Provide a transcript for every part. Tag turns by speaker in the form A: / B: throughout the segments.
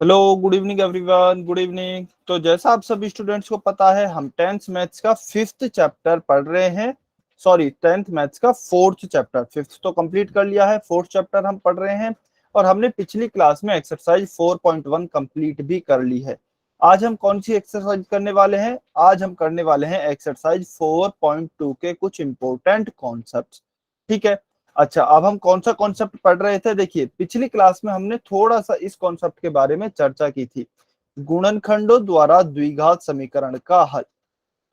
A: Hello, good evening everyone, good evening. तो जैसा आप सभी स्टूडेंट्स को पता है, हम टेंथ मैथ्स का 5th चैप्टर पढ़ रहे हैं। सॉरी, टेंथ मैथ्स का 4th चैप्टर। 5th तो कंप्लीट कर लिया है, 4th चैप्टर हम पढ़ रहे हैं। और हमने पिछली क्लास में एक्सरसाइज 4.1 कंप्लीट भी कर ली है। आज हम कौन सी एक्सरसाइज करने वाले हैं? आज हम करने वाले हैं एक्सरसाइज 4.2 के कुछ इंपॉर्टेंट कॉन्सेप्ट। ठीक है। अच्छा, अब हम कौन सा कॉन्सेप्ट पढ़ रहे थे? देखिए, पिछली क्लास में हमने थोड़ा सा इस कॉन्सेप्ट के बारे में चर्चा की थी, गुणनखंडों द्वारा द्विघात समीकरण का हल।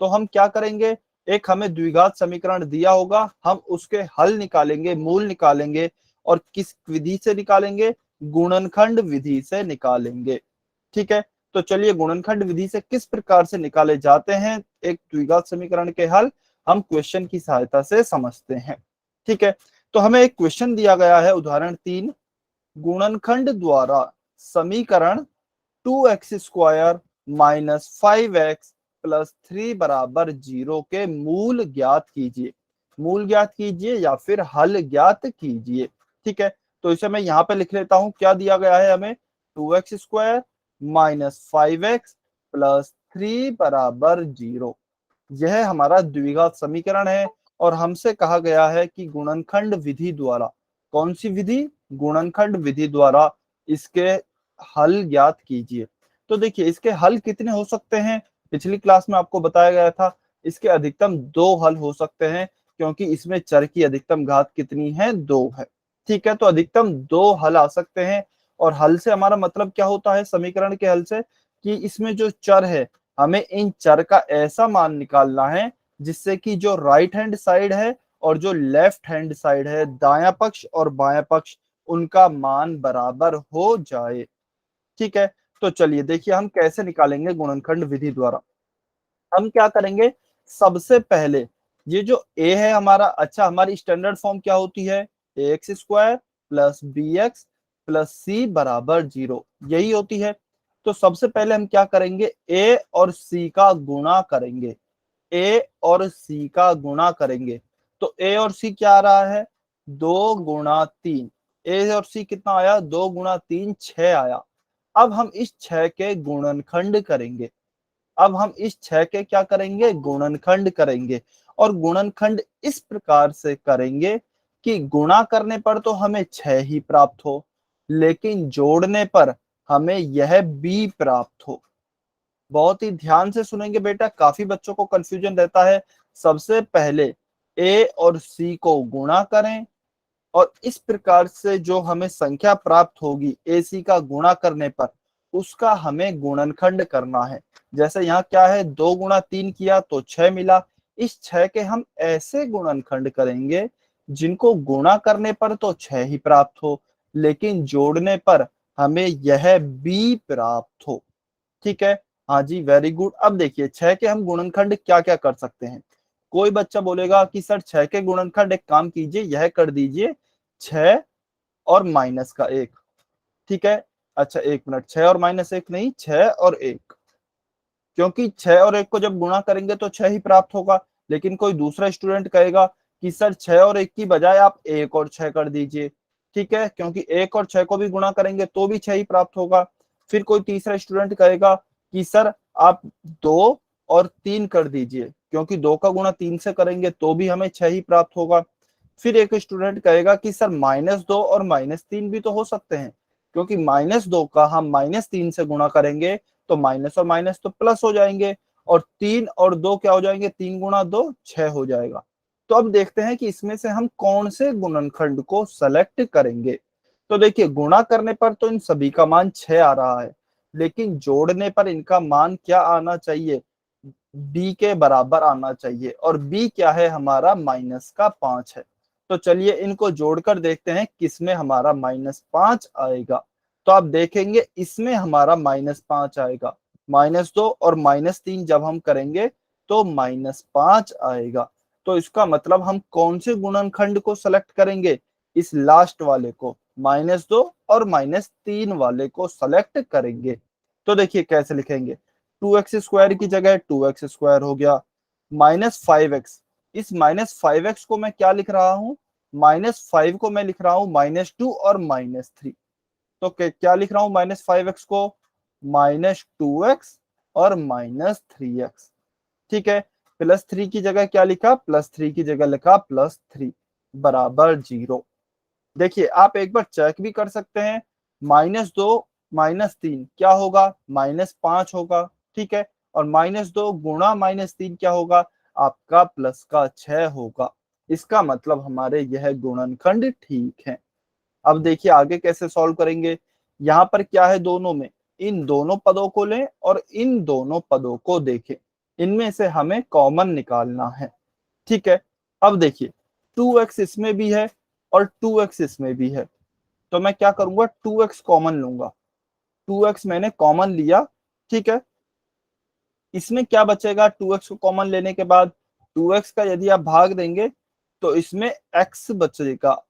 A: तो हम क्या करेंगे, एक हमें द्विघात समीकरण दिया होगा, हम उसके हल निकालेंगे, मूल निकालेंगे। और किस विधि से निकालेंगे? गुणनखंड विधि से निकालेंगे। ठीक है। तो चलिए, गुणनखंड विधि से किस प्रकार से निकाले जाते हैं एक द्विघात समीकरण के हल, हम क्वेश्चन की सहायता से समझते हैं। ठीक है। तो हमें एक क्वेश्चन दिया गया है, उदाहरण 3, गुणनखंड द्वारा समीकरण 2x² माइनस 5x प्लस 3 बराबर 0 के मूल ज्ञात कीजिए। मूल ज्ञात कीजिए या फिर हल ज्ञात कीजिए। ठीक है। तो इसे मैं यहाँ पे लिख लेता हूं, क्या दिया गया है हमें? 2x² माइनस 5x प्लस 3 बराबर 0। यह हमारा द्विघात समीकरण है और हमसे कहा गया है कि गुणनखंड विधि द्वारा, कौन सी विधि? गुणनखंड विधि द्वारा इसके हल ज्ञात कीजिए। तो देखिए, इसके हल कितने हो सकते हैं? पिछली क्लास में आपको बताया गया था, इसके अधिकतम 2 हल हो सकते हैं, क्योंकि इसमें चर की अधिकतम घात कितनी है? 2 है। ठीक है। तो अधिकतम 2 हल आ सकते हैं। और हल से हमारा मतलब क्या होता है? समीकरण के हल से कि इसमें जो चर है, हमें इन चर का ऐसा मान निकालना है जिससे कि जो राइट हैंड साइड है और जो लेफ्ट हैंड साइड है, दायां पक्ष और बायां पक्ष, उनका मान बराबर हो जाए। ठीक है। तो चलिए देखिए, हम कैसे निकालेंगे गुणनखंड विधि द्वारा। हम क्या करेंगे, सबसे पहले ये जो a है हमारा, अच्छा, हमारी स्टैंडर्ड फॉर्म क्या होती है? ax² plus bx plus c बराबर 0, यही होती है। तो सबसे पहले हम क्या करेंगे, a और c का गुणा करेंगे। a और c का गुणा करेंगे तो a और c क्या आ रहा है? 2 गुणा 3। a और c कितना आया? 2 गुणा 3 6 आया। अब हम इस 6 के गुणनखंड करेंगे। अब हम इस 6 के क्या करेंगे? गुणनखंड करेंगे। और गुणनखंड इस प्रकार से करेंगे कि गुणा करने पर तो हमें 6 ही प्राप्त हो, लेकिन जोड़ने पर हमें यह b प्राप्त हो। बहुत ही ध्यान से सुनेंगे बेटा, काफी बच्चों को कंफ्यूजन रहता है। सबसे पहले a और c को गुणा करें और इस प्रकार से जो हमें संख्या प्राप्त होगी AC का गुणा करने पर, उसका हमें गुणनखंड करना है। जैसे यहाँ क्या है, 2 गुणा 3 किया तो 6 मिला। इस 6 के हम ऐसे गुणनखंड करेंगे जिनको गुणा करने पर तो 6 ही प्राप्त हो, लेकिन जोड़ने पर हमें यह B प्राप्त हो। ठीक है। हाँ जी, वेरी गुड। अब देखिए, 6 के हम गुणनखंड क्या क्या कर सकते हैं। कोई बच्चा बोलेगा कि सर 6 के गुणनखंड एक काम कीजिए, यह कर दीजिए, 6 और माइनस का 1। ठीक है। अच्छा, 1 मिनट, 6 और माइनस 1 नहीं, 6 और 1, क्योंकि 6 और 1 को जब गुणा करेंगे तो 6 ही प्राप्त होगा। लेकिन कोई दूसरा स्टूडेंट कहेगा कि सर 6 और 1 की बजाय आप 1 और 6 कर दीजिए। ठीक है, क्योंकि 1 और 6 को भी गुणा करेंगे तो भी 6 ही प्राप्त होगा। फिर कोई तीसरा स्टूडेंट कहेगा कि सर आप 2 और 3 कर दीजिए, क्योंकि 2 का गुणा 3 से करेंगे तो भी हमें 6 ही प्राप्त होगा। फिर एक स्टूडेंट कहेगा कि सर -2 और -3 भी तो हो सकते हैं, क्योंकि -2 का हम -3 से गुणा करेंगे तो माइनस और माइनस तो प्लस हो जाएंगे, और 3 और 2 क्या हो जाएंगे? 3 गुणा 2 6 हो जाएगा। तो अब देखते हैं कि इसमें से हम कौन से गुणनखंड को सेलेक्ट करेंगे। तो देखिए, गुणा करने पर तो इन सभी का मान 6 आ रहा है, लेकिन जोड़ने पर इनका मान क्या आना चाहिए? b के बराबर आना चाहिए, और b क्या है हमारा? -5 है। तो चलिए इनको जोड़कर देखते हैं किसमें हमारा -5 आएगा। तो आप देखेंगे इसमें हमारा -5 आएगा। -2 और -3 जब हम करेंगे तो -5 आएगा। तो इसका मतलब हम कौन से गुणनखंड को सेलेक्ट करेंगे? इस लास्ट वाले को, -2 और -3 वाले को सेलेक्ट करेंगे। तो देखिए कैसे लिखेंगे, 2x² की जगह 2x² हो गया, -5x। इस -5x को मैं क्या लिख रहा हूं? -5 को मैं लिख रहा हूं -2 और -3। तो क्या लिख रहा हूं -5x को -2x और -3x। ठीक है, +3 की जगह क्या लिखा, +3 की जगह लिखा +3 बराबर 0। देखिए आप एक बार चेक भी कर सकते हैं, -2 -3 क्या होगा, -5 होगा। ठीक है, और -2 गुणा -3 क्या होगा, आपका प्लस का 6 होगा। इसका मतलब हमारे यह गुणनखंड ठीक है। अब देखिए आगे कैसे सॉल्व करेंगे। यहाँ पर क्या है दोनों में, इन दोनों पदों को लें और इन दोनों पदों को देखें, इनमें से हमें कॉमन निकालना है। ठीक है, अब देखिए 2x इसमें भी है और 2x इसमें भी है, तो मैं क्या करूंगा, 2x कॉमन लूंगा। 2x मैंने कॉमन लिया। ठीक है, इसमें क्या बचेगा, 2x को कॉमन लेने के बाद 2x का यदि आप भाग देंगे तो इसमें x बचेगा।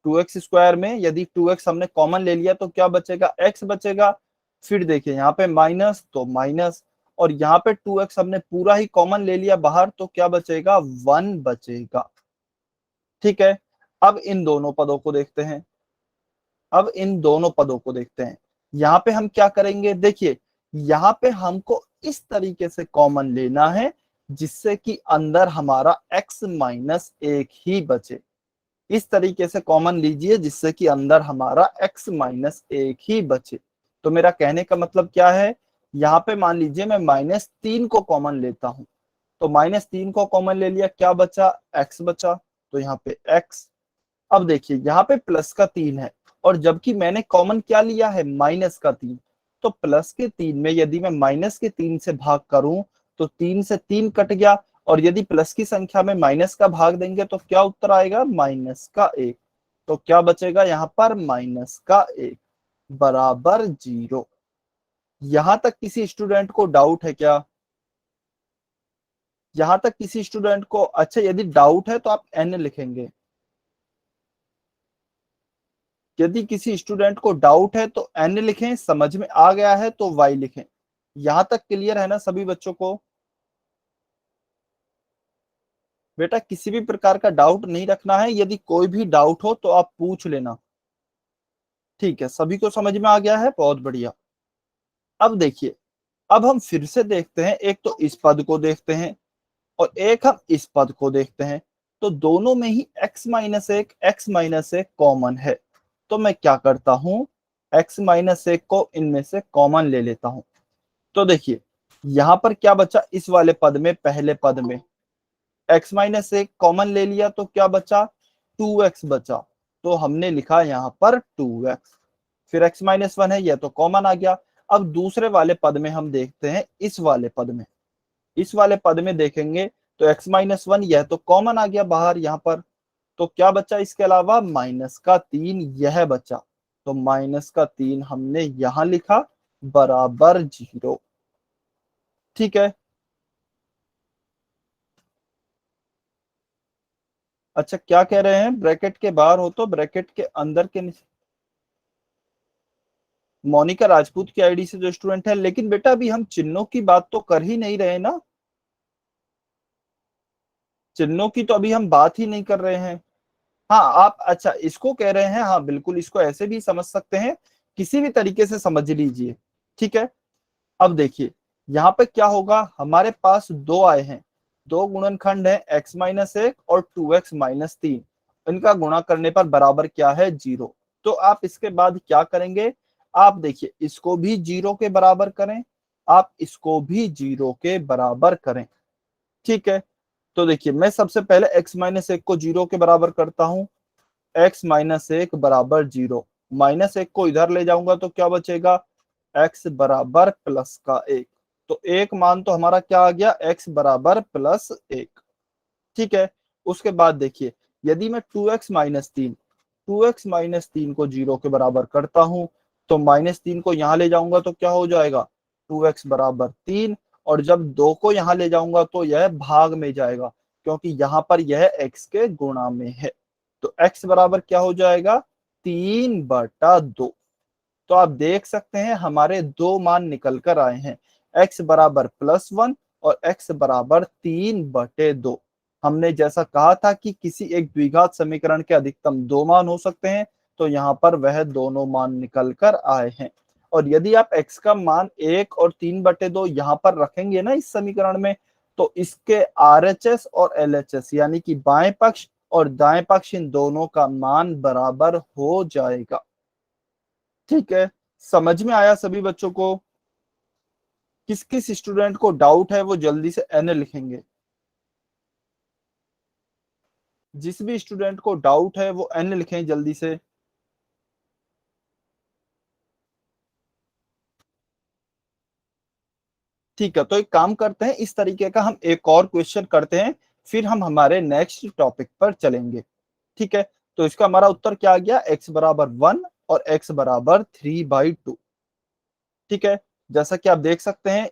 A: 2x² में यदि 2x हमने कॉमन ले लिया तो क्या बचेगा, x बचेगा। फिर देखिए यहाँ पे माइनस तो माइनस, और यहाँ पे 2x हमने पूरा ही कॉमन ले लिया बाहर, तो क्या बचेगा, 1 बचेगा। ठीक है, अब इन दोनों पदों को देखते हैं। अब इन दोनों पदों को देखते हैं, यहाँ पे हम क्या करेंगे, देखिए यहाँ पे हमको इस तरीके से कॉमन लेना है जिससे कि अंदर हमारा x-1 ही बचे। इस तरीके से कॉमन लीजिए जिससे कि अंदर हमारा x-1 ही बचे। तो मेरा कहने का मतलब क्या है, यहाँ पे मान लीजिए मैं -3 को कॉमन लेता हूं, तो -3 को कॉमन ले लिया, क्या बचा, x बचा, तो यहाँ पे x। अब देखिए यहाँ पे प्लस का 3 है, और जबकि मैंने कॉमन क्या लिया है, -3, तो +3 में यदि मैं -3 से भाग करूं तो 3 से 3 कट गया, और यदि प्लस की संख्या में माइनस का भाग देंगे तो क्या उत्तर आएगा, -1। तो क्या बचेगा यहाँ पर, -1 बराबर 0। यहां तक किसी स्टूडेंट को डाउट है क्या, यहां तक किसी स्टूडेंट को, अच्छा यदि डाउट है तो आप n लिखेंगे। यदि किसी स्टूडेंट को डाउट है तो n लिखें, समझ में आ गया है तो y लिखें। यहां तक क्लियर है ना सभी बच्चों को। बेटा किसी भी प्रकार का डाउट नहीं रखना है, यदि कोई भी डाउट हो तो आप पूछ लेना। ठीक है, सभी को समझ में आ गया है, बहुत बढ़िया। अब देखिए, अब हम फिर से देखते हैं, एक तो इस पद को देखते हैं और एक हम इस पद को देखते हैं। तो दोनों में ही x-1 कॉमन है, तो मैं क्या करता हूं, x-1 को इनमें से कॉमन ले लेता हूं। तो देखिए यहां पर क्या बचा, इस वाले पद में, पहले पद में x-1 कॉमन ले लिया तो क्या बचा, 2x बचा, तो हमने लिखा यहां पर 2x। फिर x-1 है, यह तो कॉमन आ गया। अब दूसरे वाले पद में हम देखते हैं, इस वाले पद में, इस वाले पद में देखेंगे तो x-1 यह तो कॉमन आ गया बाहर यहाँ पर, तो क्या बचा इसके अलावा, -3 यह बचा, तो -3 हमने यहां लिखा बराबर 0। ठीक है, अच्छा क्या कह रहे हैं, ब्रैकेट के बाहर हो तो ब्रैकेट के अंदर के नीचे, मोनिका राजपूत की आईडी से जो स्टूडेंट है, लेकिन बेटा अभी हम चिन्हों की बात तो कर ही नहीं रहे ना, चिन्हों की तो अभी हम बात ही नहीं कर रहे हैं। हाँ आप अच्छा इसको कह रहे हैं, हाँ बिल्कुल इसको ऐसे भी समझ सकते हैं, किसी भी तरीके से समझ लीजिए। ठीक है, अब देखिए यहाँ पे क्या होगा, हमारे पास दो आए हैं, दो गुणनखंड है, x-1 और 2x-3, इनका गुणा करने पर बराबर क्या है, 0। तो आप इसके बाद क्या करेंगे, आप देखिए इसको भी 0 के बराबर करें, आप इसको भी 0 के बराबर करें। ठीक है, तो देखिए मैं सबसे पहले x-1 को 0 के बराबर करता हूं, x-1 बराबर 0, -1 को इधर ले जाऊंगा तो क्या बचेगा, x बराबर +1। तो एक मान तो हमारा क्या आ गया, x बराबर +1। ठीक है, उसके बाद देखिए यदि मैं 2x-3 को 0 के बराबर करता हूं, तो -3 को यहां ले जाऊंगा तो क्या हो जाएगा, 2x बराबर 3, और जब 2 को यहां ले जाऊंगा तो यह भाग में जाएगा, क्योंकि यहां पर यह x के गुणा में है। तो x बराबर क्या हो जाएगा, 3/2। तो आप देख सकते हैं हमारे दो मान निकल कर आए हैं, x बराबर +1 और x बराबर 3/2। हमने जैसा कहा था कि किसी एक द्विघात समीकरण के अधिकतम दो मान हो सकते हैं, तो यहाँ पर वह दोनों मान निकल कर आए हैं। और यदि आप x का मान 1 और 3/2 यहाँ पर रखेंगे ना इस समीकरण में, तो इसके RHS और LHS यानी कि बाएं पक्ष और दाएं पक्ष इन दोनों का मान बराबर हो जाएगा। ठीक है, समझ में आया सभी बच्चों को? किस किस स्टूडेंट को डाउट है वो जल्दी से n लिखेंगे। जिस भी स्टूडेंट को डाउट है वो n लिखें जल्दी से। ठीक है, तो एक काम करते हैं, इस तरीके का हम एक और क्वेश्चन करते हैं, फिर हम हमारे नेक्स्ट टॉपिक पर चलेंगे। ठीक है, तो इसका हमारा उत्तर क्या आ गया, x बराबर 1 और x बराबर 3/2। ठीक है, जैसा कि आप देख सकते हैं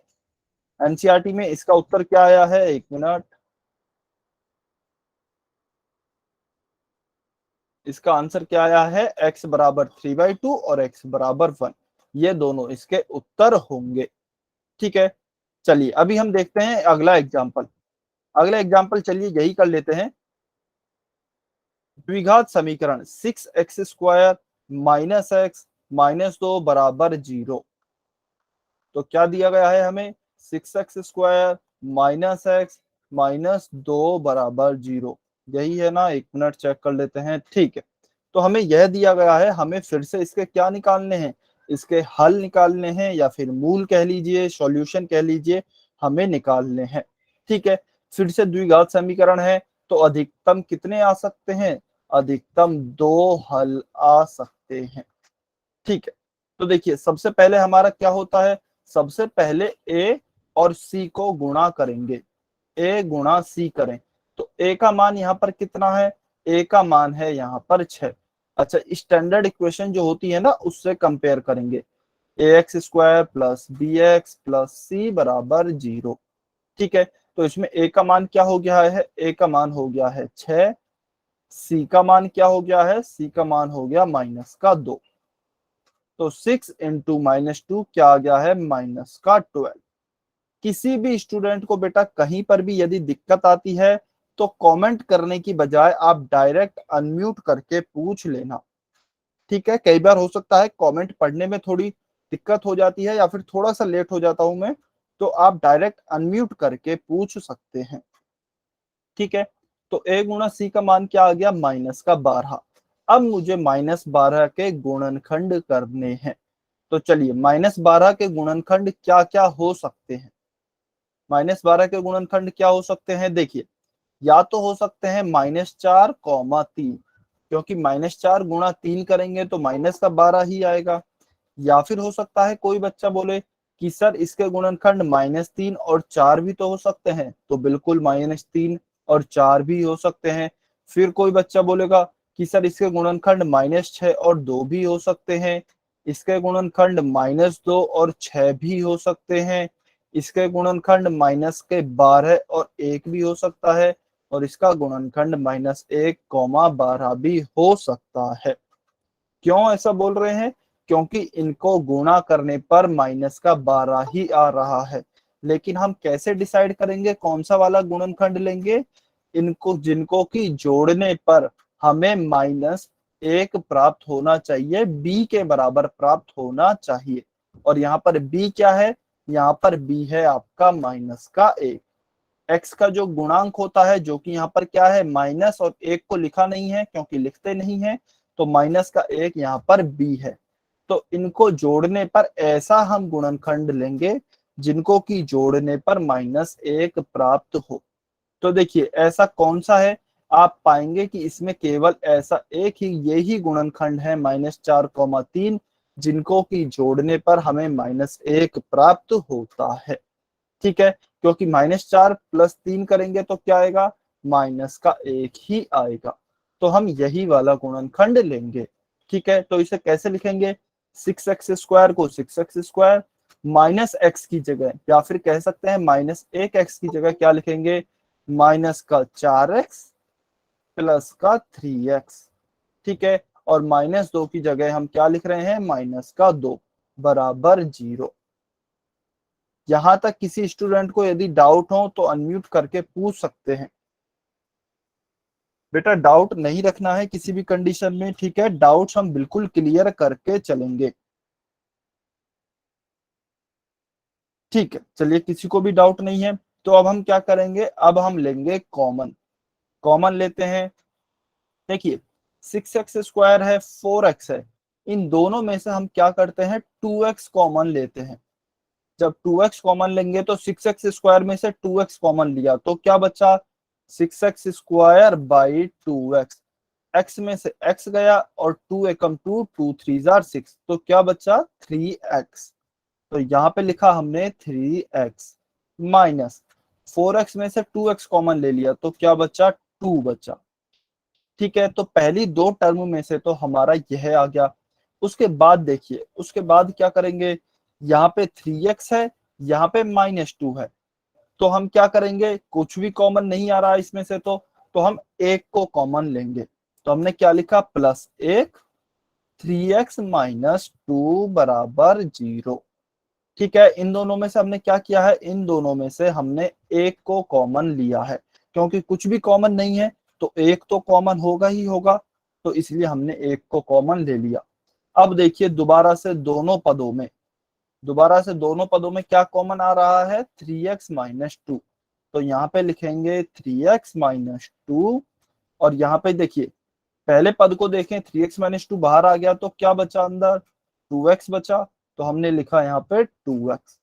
A: एनसीईआरटी में इसका उत्तर क्या आया है, 1 मिनट। इसका आंसर क्या आया है, x बराबर 3/2 और x बराबर 1, ये दोनों इसके उत्तर होंगे। ठीक है, चलिए अभी हम देखते हैं अगला एग्जाम्पल। अगला एग्जाम्पल चलिए यही कर लेते हैं। द्विघात समीकरण 6x² माइनस एक्स माइनस 2 बराबर 0। तो क्या दिया गया है हमें, 6x² माइनस एक्स माइनस 2 बराबर 0, यही है ना। 1 मिनट चेक कर लेते हैं। ठीक है, तो हमें यह दिया गया है, हमें फिर से इसके क्या निकालने हैं, इसके हल निकालने हैं या फिर मूल कह लीजिए, सॉल्यूशन कह लीजिए, हमें निकालने हैं। ठीक है, फिर से द्विघात समीकरण है, तो अधिकतम कितने आ सकते हैं, अधिकतम 2 हल आ सकते हैं। ठीक है, तो देखिए सबसे पहले हमारा क्या होता है, सबसे पहले ए और सी को गुणा करेंगे, ए गुणा सी करें, तो ए का मान यहाँ पर कितना है, ए का मान है यहाँ पर 6। अच्छा, स्टैंडर्ड इक्वेशन जो होती है ना उससे कंपेयर करेंगे, ax² प्लस bx प्लस सी बराबर 0। ठीक है, तो इसमें ए का मान क्या हो गया है, ए का मान हो गया है 6, सी का मान क्या हो गया है, सी का मान हो गया -2। तो 6 × -2 क्या आ गया है, -12। किसी भी स्टूडेंट को बेटा कहीं पर भी यदि दिक्कत आती है तो कमेंट करने की बजाय आप डायरेक्ट अनम्यूट करके पूछ लेना। ठीक है, कई बार हो सकता है कमेंट पढ़ने में थोड़ी दिक्कत हो जाती है या फिर थोड़ा सा लेट हो जाता हूं मैं, तो आप डायरेक्ट अनम्यूट करके पूछ सकते हैं। ठीक है, तो a गुणा सी का मान क्या आ गया, -12। अब मुझे -12 के गुणनखंड करने हैं। तो चलिए -12 के गुणनखंड क्या क्या हो सकते हैं, -12 के गुणनखंड क्या हो सकते हैं, देखिए या तो हो सकते हैं -4, 3, क्योंकि -4 गुणा 3 करेंगे तो -12 ही आएगा। या फिर हो सकता है कोई बच्चा बोले कि सर इसके गुणनखंड -3 और 4 भी तो हो सकते हैं, तो बिल्कुल -3 और 4 भी हो सकते हैं। फिर कोई बच्चा बोलेगा कि सर इसके गुणनखंड -6 और 2 भी हो सकते हैं, इसके गुणनखंड -2 और 6 भी हो सकते हैं, इसके गुणनखंड -12 और 1 भी हो सकता है, और इसका गुणनखंड -1, 12 भी हो सकता है। क्यों ऐसा बोल रहे हैं, क्योंकि इनको गुणा करने पर -12 ही आ रहा है। लेकिन हम कैसे डिसाइड करेंगे कौन सा वाला गुणनखंड लेंगे, इनको जिनको की जोड़ने पर हमें -1 प्राप्त होना चाहिए, b के बराबर प्राप्त होना चाहिए। और यहाँ पर b क्या है, यहाँ पर b है आपका -1। x का जो गुणांक होता है, जो कि यहाँ पर क्या है, माइनस और 1 को लिखा नहीं है क्योंकि लिखते नहीं है, तो -1 यहाँ पर b है। तो इनको जोड़ने पर ऐसा हम गुणनखंड लेंगे जिनको की जोड़ने पर -1 प्राप्त हो। तो देखिए ऐसा कौन सा है, आप पाएंगे कि इसमें केवल ऐसा एक ही यही गुणनखंड है -4, 3, जिनको की जोड़ने पर हमें -1 प्राप्त होता है। ठीक है, क्योंकि -4 + 3 करेंगे तो क्या आएगा, -1 ही आएगा। तो हम यही वाला गुणनखंड लेंगे। ठीक है, तो इसे कैसे लिखेंगे, 6x² को 6x² -x की जगह, या फिर कह सकते हैं -1x की जगह क्या लिखेंगे, -4x + 3x। ठीक है, और -2 की जगह हम क्या लिख रहे हैं, -2 बराबर 0। यहां तक किसी स्टूडेंट को यदि डाउट हो तो अनम्यूट करके पूछ सकते हैं। बेटा डाउट नहीं रखना है किसी भी कंडीशन में, ठीक है, डाउट्स हम बिल्कुल क्लियर करके चलेंगे। ठीक है, चलिए किसी को भी डाउट नहीं है तो अब हम क्या करेंगे, अब हम लेंगे कॉमन। कॉमन लेते हैं। देखिए 6x² है, 4x है, इन दोनों में से हम क्या करते हैं, 2x कॉमन लेते हैं। जब 2x कॉमन लेंगे तो 6x² में से 2x कॉमन लिया तो क्या बचा, 6x² बाई 2x। x में से x गया और 2 एकम 2, 2 3 जार 6, तो क्या बचा 3x। तो यहाँ पे लिखा हमने 3x माइनस 4x में से 2x कॉमन ले लिया तो क्या बचा, 2 बचा। ठीक है, तो पहली दो टर्म में से तो हमारा यह आ गया। उसके बाद देखिए, उसके बाद क्या करेंगे, यहाँ पे 3x है, यहाँ पे -2 है, तो हम क्या करेंगे, कुछ भी कॉमन नहीं आ रहा है इसमें से तो हम एक को कॉमन लेंगे। तो हमने क्या लिखा, +1, 3x - 2 बराबर 0। ठीक है, इन दोनों में से हमने क्या किया है, इन दोनों में से हमने एक को कॉमन लिया है, क्योंकि कुछ भी कॉमन नहीं है तो एक तो कॉमन होगा ही होगा, तो इसलिए हमने एक को कॉमन ले लिया। अब देखिए दोबारा से दोनों पदों में क्या कॉमन आ रहा है, 3x - 2। तो यहाँ पे लिखेंगे 3x - 2, और यहाँ पे देखिए पहले पद को देखें, 3x - 2 बाहर आ गया तो क्या बचा अंदर, 2x बचा, तो हमने लिखा यहाँ पे 2x।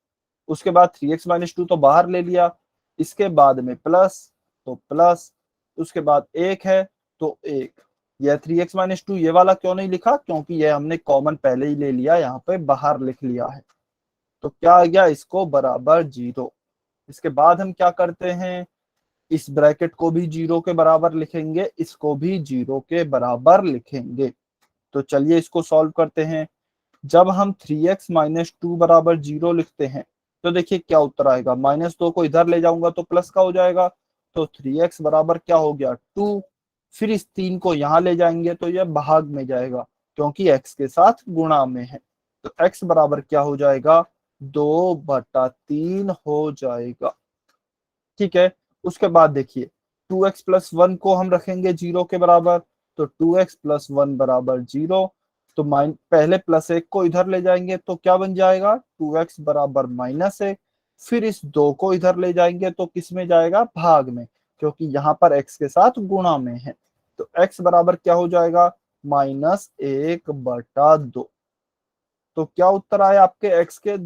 A: उसके बाद 3x - 2 तो बाहर ले लिया, इसके बाद में प्लस, तो प्लस, उसके बाद एक है तो एक। यह 3x - 2 ये वाला क्यों नहीं लिखा, क्योंकि यह हमने कॉमन पहले ही ले लिया, यहाँ पे बाहर लिख लिया है। तो क्या आ गया, इसको बराबर 0। इसके बाद हम क्या करते हैं, इस ब्रैकेट को भी 0 के बराबर लिखेंगे, इसको भी 0 के बराबर लिखेंगे। तो चलिए इसको सॉल्व करते हैं। जब हम 3x - 2 बराबर 0 लिखते हैं तो देखिए क्या उत्तर आएगा, -2 को इधर ले जाऊंगा तो प्लस का हो जाएगा, तो 3x बराबर क्या हो गया, 2। फिर इस 3 को यहां ले जाएंगे तो यह भाग में जाएगा, क्योंकि x के साथ गुणा में है। तो x बराबर क्या हो जाएगा, 2/3 हो जाएगा। ठीक है, उसके बाद देखिए 2x+1 को हम रखेंगे 0 के बराबर, तो 2x+1 बराबर 0। तो पहले +1 को इधर ले जाएंगे तो क्या बन जाएगा, 2x बराबर -1। फिर इस 2 को इधर ले जाएंगे तो किस में जाएगा, भाग में, क्योंकि यहाँ पर x के साथ गुणा में है। तो x बराबर क्या हो जाएगा, -1/2। तो क्या उत्तर आया आपके x के,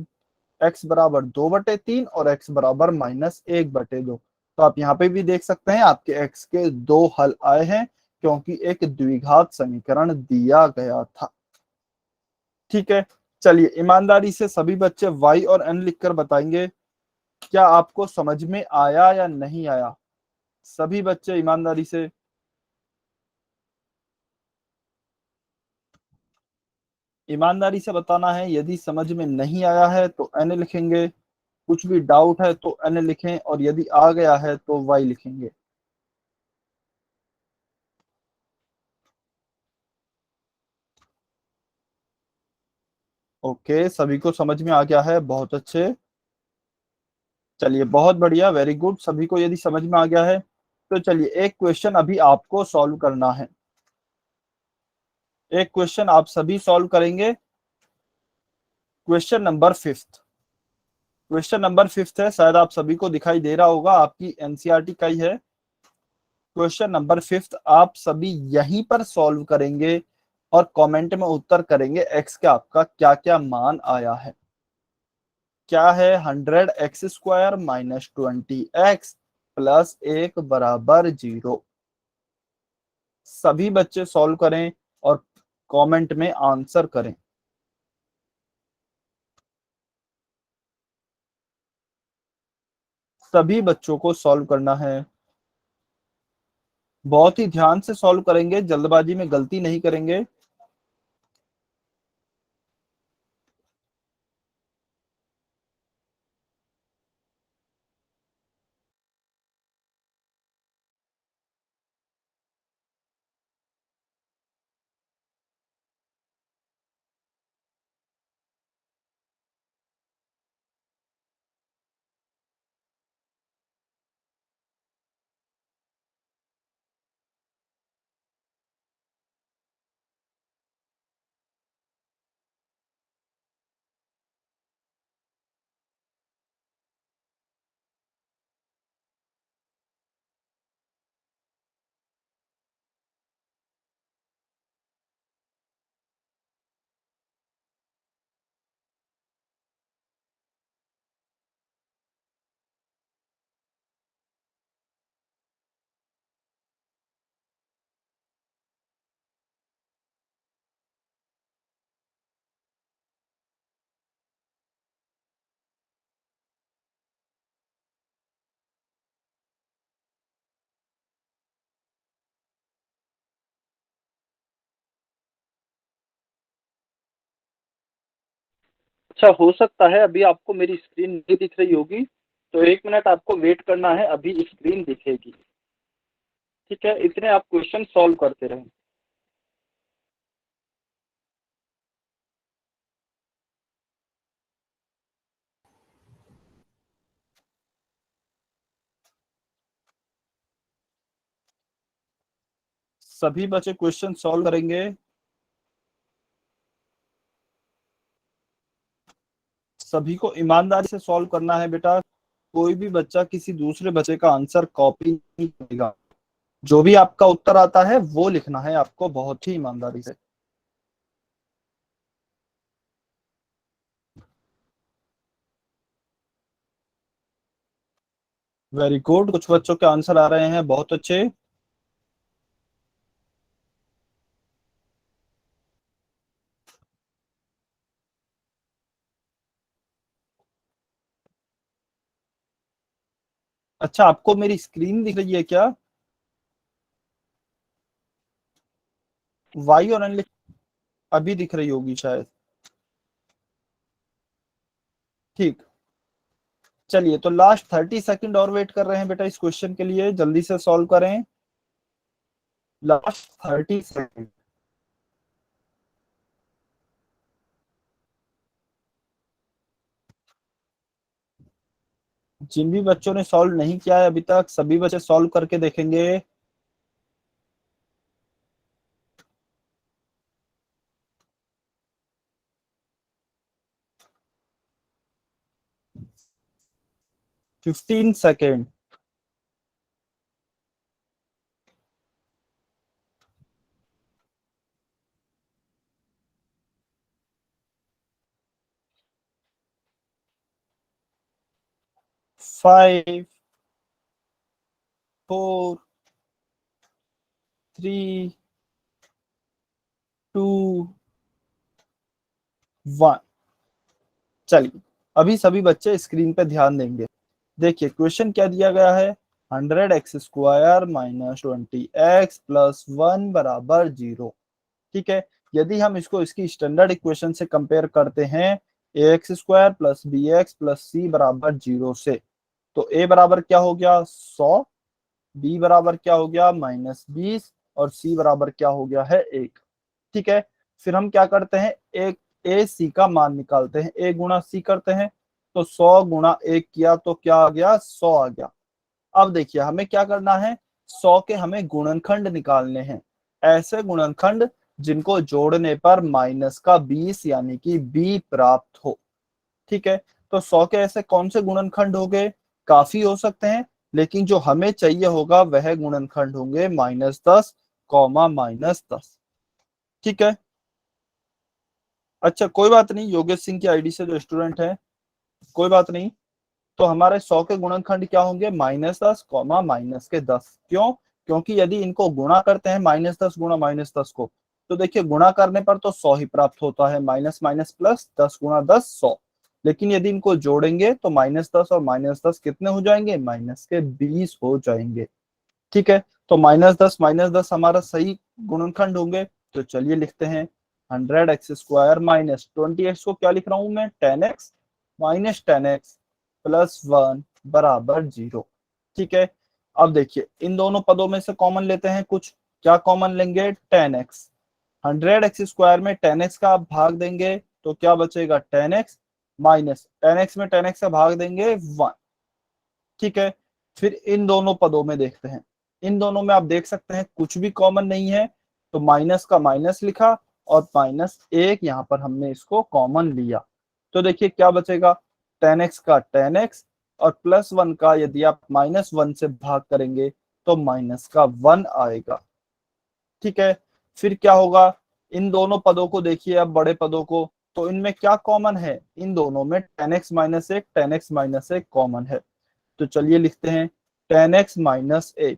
A: x बराबर 2/3 और x बराबर -1/2। तो आप यहाँ पे भी देख सकते हैं आपके x के दो हल आए हैं, क्योंकि एक द्विघात समीकरण दिया गया था। ठीक है, चलिए ईमानदारी से सभी बच्चे y और n लिखकर बताएंगे क्या आपको समझ में आया या नहीं आया। सभी बच्चे ईमानदारी से, ईमानदारी से बताना है। यदि समझ में नहीं आया है तो n लिखेंगे, कुछ भी डाउट है तो n लिखें, और यदि आ गया है तो y लिखेंगे। ओके, सभी को समझ में आ गया है, बहुत अच्छे। चलिए बहुत बढ़िया, वेरी गुड, सभी को यदि समझ में आ गया है तो चलिए एक क्वेश्चन अभी आपको सॉल्व करना है। एक क्वेश्चन आप सभी सॉल्व करेंगे। क्वेश्चन नंबर फिफ्थ है, शायद आप सभी को दिखाई दे रहा होगा, आपकी एनसीईआरटी का ही है। क्वेश्चन नंबर फिफ्थ आप सभी यहीं पर सॉल्व करेंगे और कमेंट में उत्तर करेंगे एक्स का आपका क्या क्या मान आया है। क्या है, 100x² -20x +1 बराबर 0। सभी बच्चे सॉल्व करें और कमेंट में आंसर करें। सभी बच्चों को सॉल्व करना है, बहुत ही ध्यान से सॉल्व करेंगे, जल्दबाजी में गलती नहीं करेंगे। अच्छा, हो सकता है अभी आपको मेरी स्क्रीन नहीं दिख रही होगी, तो 1 मिनट आपको वेट करना है, अभी स्क्रीन दिखेगी। ठीक है, इतने आप क्वेश्चन सॉल्व करते रहें। सभी बच्चे क्वेश्चन सॉल्व करेंगे। सभी को ईमानदारी से सॉल्व करना है बेटा। कोई भी बच्चा किसी दूसरे बच्चे का आंसर कॉपी नहीं करेगा। जो भी आपका उत्तर आता है वो लिखना है आपको, बहुत ही ईमानदारी से। वेरी गुड, कुछ बच्चों के आंसर आ रहे हैं, बहुत अच्छे। अच्छा, आपको मेरी स्क्रीन दिख रही है क्या? वाई और एन अभी दिख रही होगी शायद। ठीक, चलिए तो लास्ट 30 सेकंड और वेट कर रहे हैं बेटा इस क्वेश्चन के लिए, जल्दी से सॉल्व करें। Last 30 second. जिन भी बच्चों ने सॉल्व नहीं किया है अभी तक, सभी बच्चे सॉल्व करके देखेंगे। 15 सेकेंड। 5, 4, 3, 2, 1। चलिए, अभी सभी बच्चे स्क्रीन पे ध्यान देंगे। देखिए क्वेश्चन क्या दिया गया है। 100x² माइनस 20x+1 बराबर 0। ठीक है, यदि हम इसको इसकी स्टैंडर्ड इक्वेशन से कंपेयर करते हैं, ax² + bx + c बराबर 0 से, तो a बराबर क्या हो गया 100, b बराबर क्या हो गया -20, और c बराबर क्या हो गया है 1। ठीक है, फिर हम क्या करते हैं, एक ए सी का मान निकालते हैं, ए गुणा सी करते हैं, तो 100 × 1 किया तो क्या आ गया 100 आ गया। अब देखिए हमें क्या करना है, 100 के हमें गुणनखंड निकालने हैं, ऐसे गुणनखंड जिनको जोड़ने पर -20 यानी कि b प्राप्त हो। ठीक है, तो 100 के ऐसे कौन से गुणनखंड हो गए, काफी हो सकते हैं, लेकिन जो हमें चाहिए होगा वह गुणनखंड होंगे -10, -10। ठीक है, अच्छा कोई बात नहीं, योगेश सिंह की आईडी से जो स्टूडेंट है, कोई बात नहीं। तो हमारे 100 के गुणनखंड क्या होंगे -10, -10। क्यों? क्योंकि यदि इनको गुणा करते हैं -10 गुणा -10 को, तो देखिए गुणा करने पर तो 100 ही प्राप्त होता है, माइनस माइनस प्लस 10 × 10 100। लेकिन यदि इनको जोड़ेंगे तो -10 और -10 कितने हो जाएंगे, -20 हो जाएंगे। ठीक है, तो -10 हमारा सही गुणनखंड होंगे। तो चलिए लिखते हैं, 100x² माइनस 20x को क्या लिख रहा हूं मैं, 10x -10x+1 बराबर 0। ठीक है, अब देखिए इन दोनों पदों में से कॉमन लेते हैं कुछ। क्या कॉमन लेंगे, 10x। 100x² में 10x का आप भाग देंगे तो क्या बचेगा 10x, माइनस 10x में 10x का भाग देंगे 1। ठीक है, फिर इन दोनों पदों में देखते हैं, इन दोनों में आप देख सकते हैं कुछ भी कॉमन नहीं है, तो माइनस का माइनस लिखा और -1 यहाँ पर हमने इसको कॉमन लिया। तो देखिए क्या बचेगा, 10x का 10x, और +1 का यदि आप -1 से भाग करेंगे तो माइनस का 1 आएगा। ठीक है, फिर क्या होगा, इन दोनों पदों को देखिए, अब बड़े पदों को, तो इनमें क्या कॉमन है, इन दोनों में 10x - 1 कॉमन है। तो चलिए लिखते हैं 10x - 1।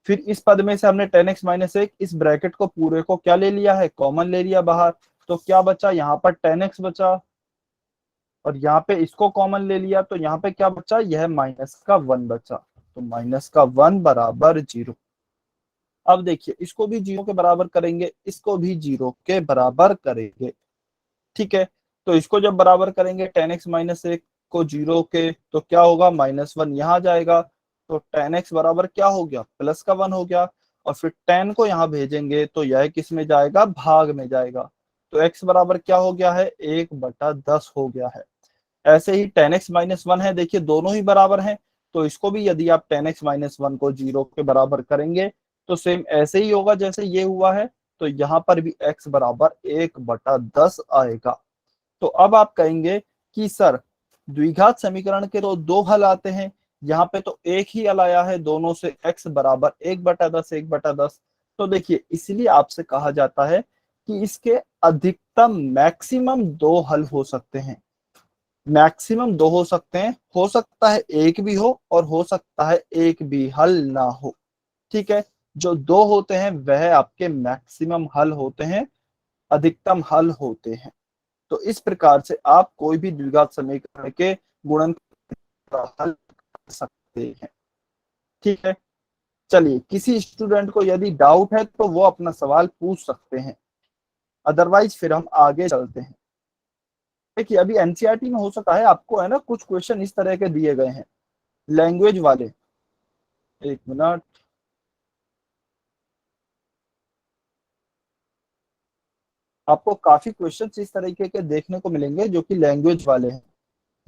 A: फिर इस पद में से हमने 10x - 1 इस ब्रैकेट को पूरे को क्या ले लिया है, कॉमन ले लिया बाहर। तो क्या बचा, यहाँ पर 10x बचा, और यहाँ पे इसको कॉमन ले लिया, तो यहाँ पे क्या बचा, यह -1 बचा। तो -1 बराबर 0। अब देखिए इसको भी 0 के बराबर करेंगे, इसको भी 0 के बराबर करेंगे। ठीक है, तो इसको जब बराबर करेंगे tan x माइनस 1 को 0 के, तो क्या होगा, -1 यहाँ आ जाएगा। तो tan x बराबर क्या हो गया, प्लस का 1 हो गया। और फिर tan को यहाँ भेजेंगे तो यह किस में जाएगा, भाग में जाएगा। तो x बराबर क्या हो गया है, 1/10 हो गया है। ऐसे ही tan x माइनस 1 है, देखिए दोनों ही बराबर हैं, तो इसको भी यदि आप tan x माइनस 1 को 0 के बराबर करेंगे तो सेम ऐसे ही होगा जैसे ये हुआ है। तो यहाँ पर भी x बराबर 1/10 आएगा। तो अब आप कहेंगे कि सर द्विघात समीकरण के तो दो हल आते हैं, यहाँ पे तो एक ही हल आया है, दोनों से x बराबर 1/10 1/10। तो देखिए इसलिए आपसे कहा जाता है कि इसके अधिकतम मैक्सिमम दो हल हो सकते हैं। मैक्सिमम दो हो सकते हैं, हो सकता है एक भी हो और हो सकता है एक भी हल ना हो। ठीक है, जो दो होते हैं वह आपके मैक्सिमम हल होते हैं, अधिकतम हल होते हैं। तो इस प्रकार से आप कोई भी द्विघात समीकरण के गुणन का हल कर सकते हैं। ठीक है, चलिए किसी स्टूडेंट को यदि डाउट है तो वो अपना सवाल पूछ सकते हैं, अदरवाइज फिर हम आगे चलते हैं। देखिए अभी एनसीईआरटी में हो सकता है आपको है ना कुछ क्वेश्चन इस तरह के दिए गए हैं लैंग्वेज वाले। एक मिनट, आपको काफी क्वेश्चन इस तरीके के देखने को मिलेंगे जो कि लैंग्वेज वाले हैं।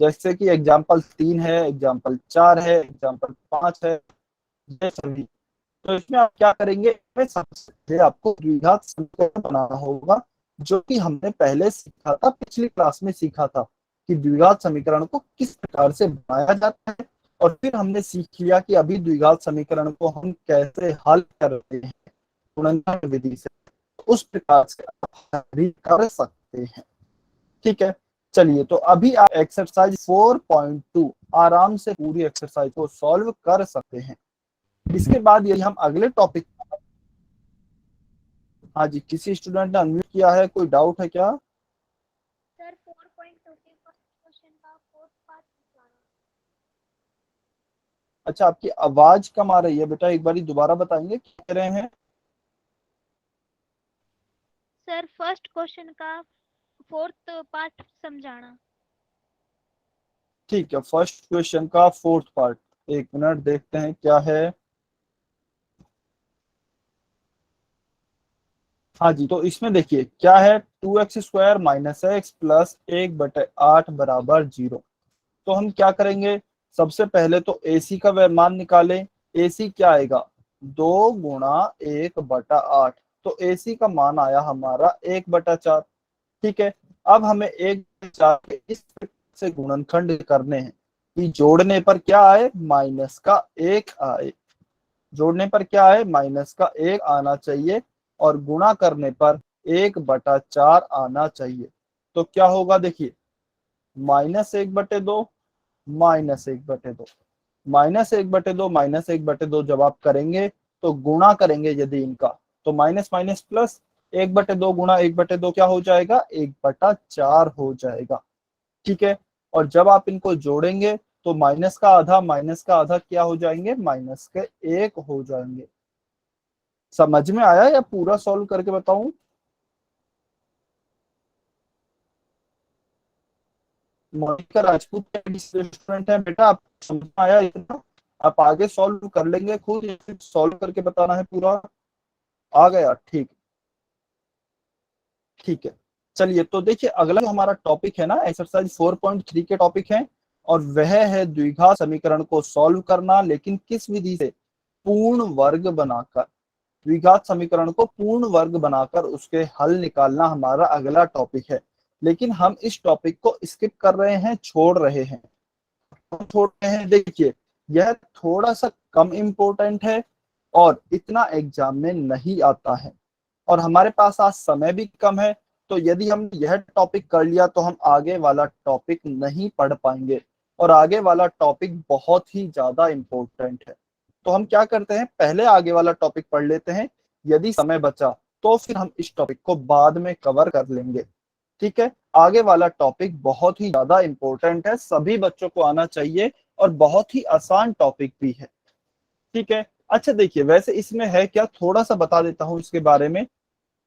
A: जैसे कि एग्जाम्पल 3 है, एग्जाम्पल 4 है, एग्जाम्पल 5 है, ये सभी। तो इसमें आप क्या करेंगे, इसमें सबसे पहले आपको द्विघात समीकरण बनाना होगा, जो कि हमने पहले सीखा था, पिछली क्लास में सीखा था कि द्विघात समीकरण को किस प्रकार से बनाया जाता है। और फिर हमने सीख लिया कि अभी द्विघात समीकरण को हम कैसे हल करते हैं गुणनखंड विधि से, उस प्रकार से आप हल कर सकते हैं। ठीक है, चलिए तो अभी आप एक्सरसाइज 4.2 आराम से पूरी एक्सरसाइज को सॉल्व कर सकते हैं। इसके बाद यदि हम अगले टॉपिक, हाँ जी किसी स्टूडेंट ने अनम्यूट किया है, कोई डाउट है क्या?
B: सर 4.2 के फर्स्ट क्वेश्चन का फोर्थ पार्ट बताना।
A: अच्छा आपकी आवाज कम आ रही है बेटा, एक बार दोबारा बताएंगे क्या कह रहे हैं?
B: सर फर्स्ट क्वेश्चन का फोर्थ पार्ट समझाना।
A: ठीक है, फर्स्ट क्वेश्चन का फोर्थ पार्ट, एक मिनट देखते हैं क्या है। हाँ जी, तो इसमें देखिए क्या है, 2x² माइनस एक्स प्लस 1/8 बराबर 0। तो हम क्या करेंगे, सबसे पहले तो AC का वह मान निकालें। AC क्या आएगा, 2 × 1/8। तो AC का मान आया हमारा 1/4। ठीक है, अब हमें 1/4 के इस से गुणनखंड करने हैं कि जोड़ने पर क्या आए, -1 आए। जोड़ने पर क्या आए, -1 आना चाहिए, और गुणा करने पर 1/4 आना चाहिए। तो क्या होगा देखिए, -1/2 -1/2 -1/2 -1/2 जब आप करेंगे तो गुणा करेंगे यदि इनका, तो माइनस माइनस प्लस, 1/2 गुणा 1/2 क्या हो जाएगा, 1/4 हो जाएगा। ठीक है, और जब आप इनको जोड़ेंगे तो माइनस का आधा क्या हो जाएंगे, -1 हो जाएंगे। समझ में आया या पूरा सॉल्व करके बताऊं? मोनिका राजपूत स्टूडेंट है बेटा, आप समझ में आया इतना? आप आगे सॉल्व कर लेंगे खुद या फिर सॉल्व करके बताना है पूरा? आ गया, ठीक। ठीक है, चलिए तो देखिए अगला जो हमारा टॉपिक है ना, एक्सरसाइज 4.3 के टॉपिक है, और वह है द्विघात समीकरण को सॉल्व करना, लेकिन किस विधि से, पूर्ण वर्ग बनाकर। द्विघात समीकरण को पूर्ण वर्ग बनाकर उसके हल निकालना हमारा अगला टॉपिक है। लेकिन हम इस टॉपिक को स्किप कर रहे हैं, छोड़ रहे हैं। छोड़ रहे हैं, देखिए यह थोड़ा सा कम इम्पोर्टेंट है और इतना एग्जाम में नहीं आता है, और हमारे पास आज समय भी कम है। तो यदि हम यह टॉपिक कर लिया तो हम आगे वाला टॉपिक नहीं पढ़ पाएंगे, और आगे वाला टॉपिक बहुत ही ज्यादा इम्पोर्टेंट है। तो हम क्या करते हैं, पहले आगे वाला टॉपिक पढ़ लेते हैं, यदि समय बचा तो फिर हम इस टॉपिक को बाद में कवर कर लेंगे। ठीक है, आगे वाला टॉपिक बहुत ही ज्यादा इंपॉर्टेंट है, सभी बच्चों को आना चाहिए, और बहुत ही आसान टॉपिक भी है। ठीक है, अच्छा देखिए वैसे इसमें है क्या, थोड़ा सा बता देता हूँ इसके बारे में।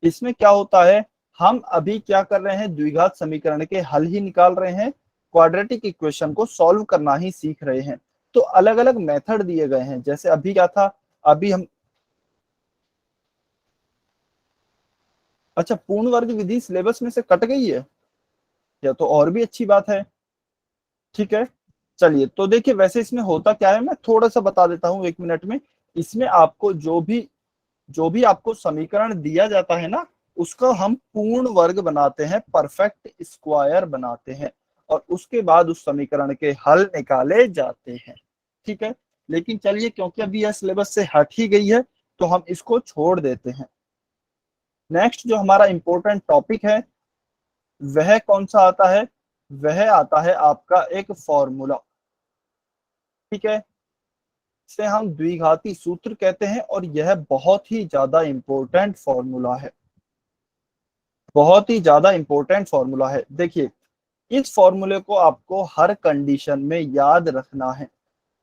A: इसमें क्या होता है, हम अभी क्या कर रहे हैं, द्विघात समीकरण के हल ही निकाल रहे हैं, क्वाड्रेटिक इक्वेशन को सॉल्व करना ही सीख रहे हैं। तो अलग अलग मेथड दिए गए हैं, जैसे अभी क्या था, अभी हम, अच्छा पूर्ण वर्ग विधि सिलेबस में से कट गई है, या तो और भी अच्छी बात है। ठीक है, चलिए तो देखिए वैसे इसमें होता क्या है, मैं थोड़ा सा बता देता हूँ 1 मिनट में। इसमें आपको जो भी आपको समीकरण दिया जाता है ना, उसका हम पूर्ण वर्ग बनाते हैं, परफेक्ट स्क्वायर बनाते हैं, और उसके बाद उस समीकरण के हल निकाले जाते हैं। ठीक है, लेकिन चलिए क्योंकि अभी यह सिलेबस से हट ही गई है, तो हम इसको छोड़ देते हैं। नेक्स्ट जो हमारा इंपॉर्टेंट टॉपिक है वह कौन सा आता है, वह आता है आपका एक फॉर्मूला। ठीक है, इसे हम द्विघाती सूत्र कहते हैं, और यह बहुत ही ज्यादा इंपॉर्टेंट फॉर्मूला है, बहुत ही ज्यादा इंपॉर्टेंट फॉर्मूला है। देखिए इस फॉर्मूले को आपको हर कंडीशन में याद रखना है।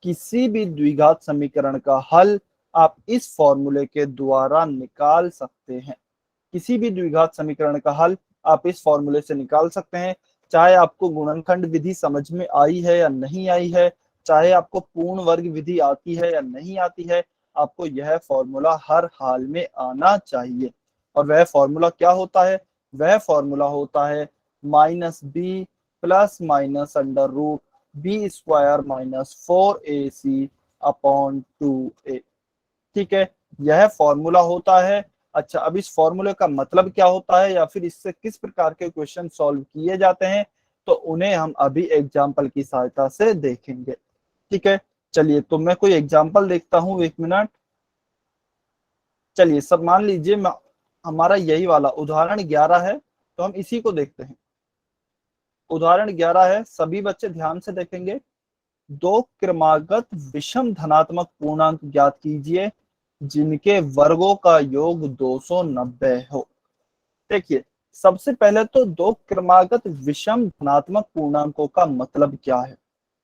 A: किसी भी द्विघात समीकरण का हल आप इस फॉर्मूले के द्वारा निकाल सकते हैं। किसी भी द्विघात समीकरण का हल आप इस फॉर्मूले से निकाल सकते हैं, चाहे आपको गुणनखंड विधि समझ में आई है या नहीं आई है, चाहे आपको पूर्ण वर्ग विधि आती है या नहीं आती है, आपको यह फॉर्मूला हर हाल में आना चाहिए। और वह फॉर्मूला क्या होता है, वह फॉर्मूला होता है -b plus minus under root B square -4ac upon 2a। ठीक है, यह फॉर्मूला होता है। अच्छा, अब इस फॉर्मूले का मतलब क्या होता है, या फिर इससे किस प्रकार के क्वेश्चन सॉल्व किए जाते हैं, तो उन्हें हम अभी एग्जाम्पल की सहायता से देखेंगे। ठीक है, चलिए तो मैं कोई एग्जाम्पल देखता हूँ, 1 मिनट। चलिए सब मान लीजिए हमारा यही वाला उदाहरण 11 है, तो हम इसी को देखते हैं। उदाहरण 11 है, सभी बच्चे ध्यान से देखेंगे। दो क्रमागत विषम धनात्मक पूर्णांक ज्ञात कीजिए जिनके वर्गों का योग 290 हो। देखिए सबसे पहले तो दो क्रमागत विषम धनात्मक पूर्णांकों का मतलब क्या है।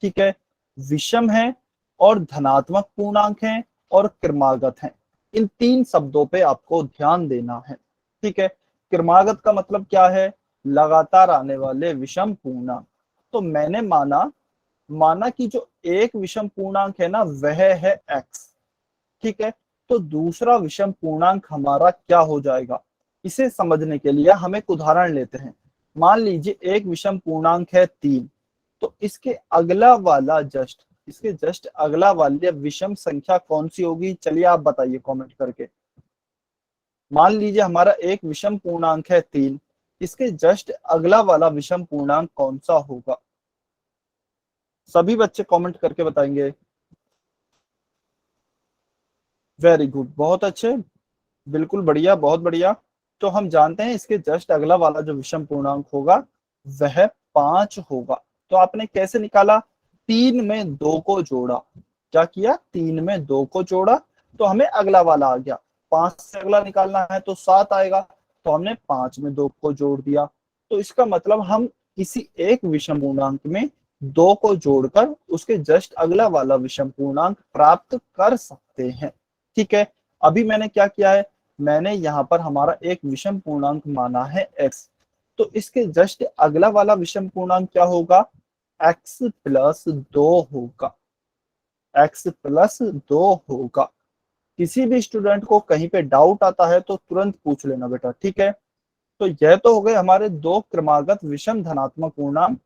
A: ठीक है, विषम है और धनात्मक पूर्णांक है और क्रमागत है, इन तीन शब्दों पे आपको ध्यान देना है। ठीक है, क्रमागत का मतलब क्या है, लगातार आने वाले विषम पूर्णांक। तो मैंने माना माना कि जो एक विषम पूर्णांक है ना वह है x। ठीक है, तो दूसरा विषम पूर्णांक हमारा क्या हो जाएगा, इसे समझने के लिए हम एक उदाहरण लेते हैं। मान लीजिए एक विषम पूर्णांक है 3, तो इसके जस्ट अगला वाली विषम संख्या कौन सी होगी, चलिए आप बताइए कमेंट करके। मान लीजिए हमारा एक विषम पूर्णांक है 3, इसके जस्ट अगला वाला विषम पूर्णांक कौन सा होगा, सभी बच्चे कमेंट करके बताएंगे। वेरी गुड, बहुत अच्छे, बिल्कुल बढ़िया, बहुत बढ़िया। तो हम जानते हैं इसके जस्ट अगला वाला जो विषम पूर्णांक होगा वह 5 होगा। तो आपने कैसे निकाला, 3 में 2 को जोड़ा, क्या किया, 3 में 2 को जोड़ा, तो हमें अगला वाला आ गया। 5 से अगला निकालना है तो 7 आएगा, तो हमने 5 में 2 को जोड़ दिया। तो इसका मतलब हम किसी एक विषम पूर्णांक में 2 को जोड़कर उसके जस्ट अगला वाला विषम पूर्णांक प्राप्त कर सकते हैं। ठीक है, अभी मैंने क्या किया है, मैंने यहाँ पर हमारा एक विषम पूर्णांक माना है x, तो इसके जस्ट अगला वाला विषम पूर्णांक क्या होगा, x+2 होगा, x+2 होगा। किसी भी स्टूडेंट को कहीं पे डाउट आता है तो तुरंत पूछ लेना बेटा। ठीक है, तो यह तो हो गए हमारे दो क्रमागत विषम धनात्मक पूर्णांक।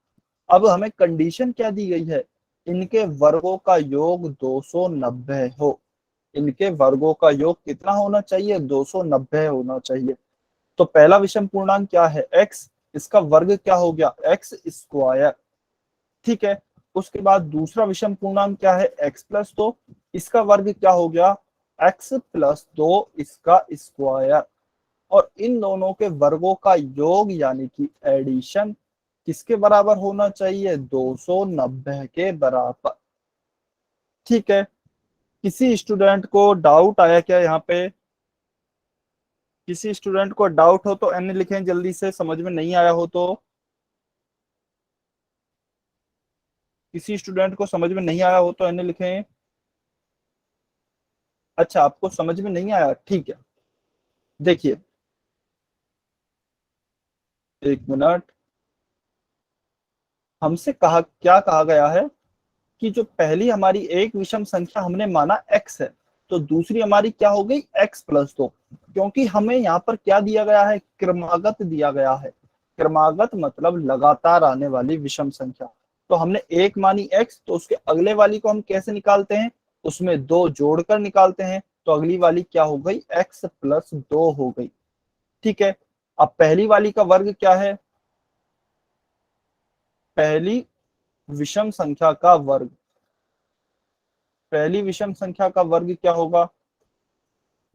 A: अब हमें कंडीशन क्या दी गई है, इनके वर्गों का योग 290 हो। इनके वर्गों का योग कितना होना चाहिए, 290 होना चाहिए। तो पहला विषम पूर्णांक क्या है, x, इसका वर्ग क्या हो गया, x स्क्वायर। ठीक है, उसके बाद दूसरा विषम पूर्णांक क्या है, x+2, इसका वर्ग क्या हो गया, x+2 इसका स्क्वायर। और इन दोनों के वर्गों का योग यानी कि एडिशन किसके बराबर होना चाहिए, 290 के बराबर। ठीक है, किसी स्टूडेंट को डाउट आया क्या यहाँ पे, किसी स्टूडेंट को डाउट हो तो एन लिखें जल्दी से, समझ में नहीं आया हो तो। किसी स्टूडेंट को समझ में नहीं आया हो तो एन लिखें। अच्छा आपको समझ में नहीं आया, ठीक है। देखिए एक मिनट, हमसे क्या कहा गया है कि जो पहली हमारी एक विषम संख्या हमने माना x है, तो दूसरी हमारी क्या हो गई x+2, क्योंकि हमें यहाँ पर क्या दिया गया है, क्रमागत दिया गया है। क्रमागत मतलब लगातार आने वाली विषम संख्या। तो हमने एक मानी x, तो उसके अगले वाली को हम कैसे निकालते हैं, उसमें दो जोड़कर निकालते हैं, तो अगली वाली क्या हो गई, x+2 हो गई। ठीक है, अब पहली वाली का वर्ग क्या है, पहली विषम संख्या का वर्ग, पहली विषम संख्या का वर्ग क्या होगा,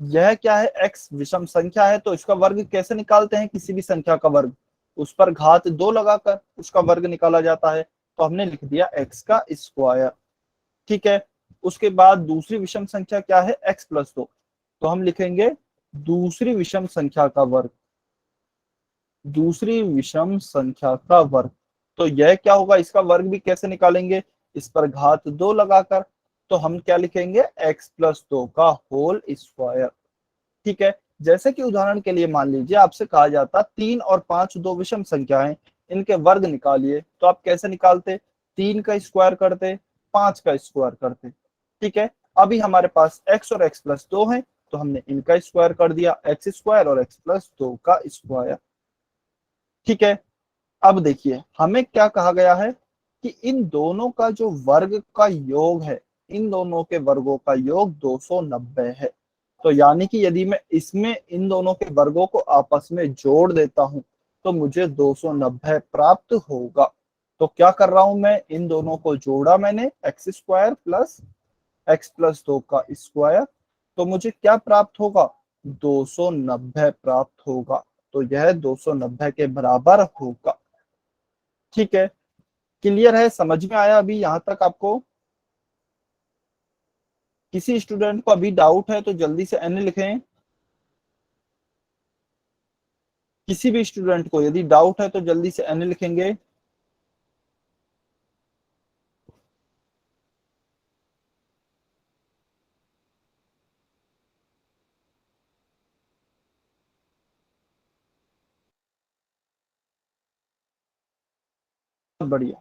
A: यह क्या है, x विषम संख्या है, तो इसका वर्ग कैसे निकालते हैं, किसी भी संख्या का वर्ग उस पर घात 2 लगाकर उसका वर्ग निकाला जाता है। तो हमने लिख दिया x का स्क्वायर। ठीक है, उसके बाद दूसरी विषम संख्या क्या है, x+2, तो हम लिखेंगे दूसरी विषम संख्या का वर्ग, दूसरी विषम संख्या का वर्ग। तो यह क्या होगा, इसका वर्ग भी कैसे निकालेंगे, इस पर घात 2 लगाकर। तो हम क्या लिखेंगे, x+2 का होल स्क्वायर। ठीक है, जैसे कि उदाहरण के लिए मान लीजिए आपसे कहा जाता 3 और 5 दो विषम संख्याएं, इनके वर्ग निकालिए, तो आप कैसे निकालते, 3 का स्क्वायर करते, 5 का स्क्वायर करते। ठीक है, अभी हमारे पास x और x+2 है, तो हमने इनका स्क्वायर कर दिया, x² और x+2 का स्क्वायर। ठीक है, अब देखिए हमें क्या कहा गया है कि इन दोनों का जो वर्ग का योग है, इन दोनों के वर्गों का योग 290 है। तो यानी कि यदि मैं इसमें इन दोनों के वर्गों को आपस में जोड़ देता हूं, तो मुझे 290 प्राप्त होगा। तो क्या कर रहा हूं मैं, इन दोनों को जोड़ा मैंने, x² प्लस x+2 का स्क्वायर, तो मुझे क्या प्राप्त होगा, 290 प्राप्त होगा। तो यह 290 के बराबर होगा। ठीक है, क्लियर है, समझ में आया अभी यहां तक आपको, किसी स्टूडेंट को अभी डाउट है तो जल्दी से एन लिखें। किसी भी स्टूडेंट को यदि डाउट है तो जल्दी से एन लिखेंगे। बढ़िया,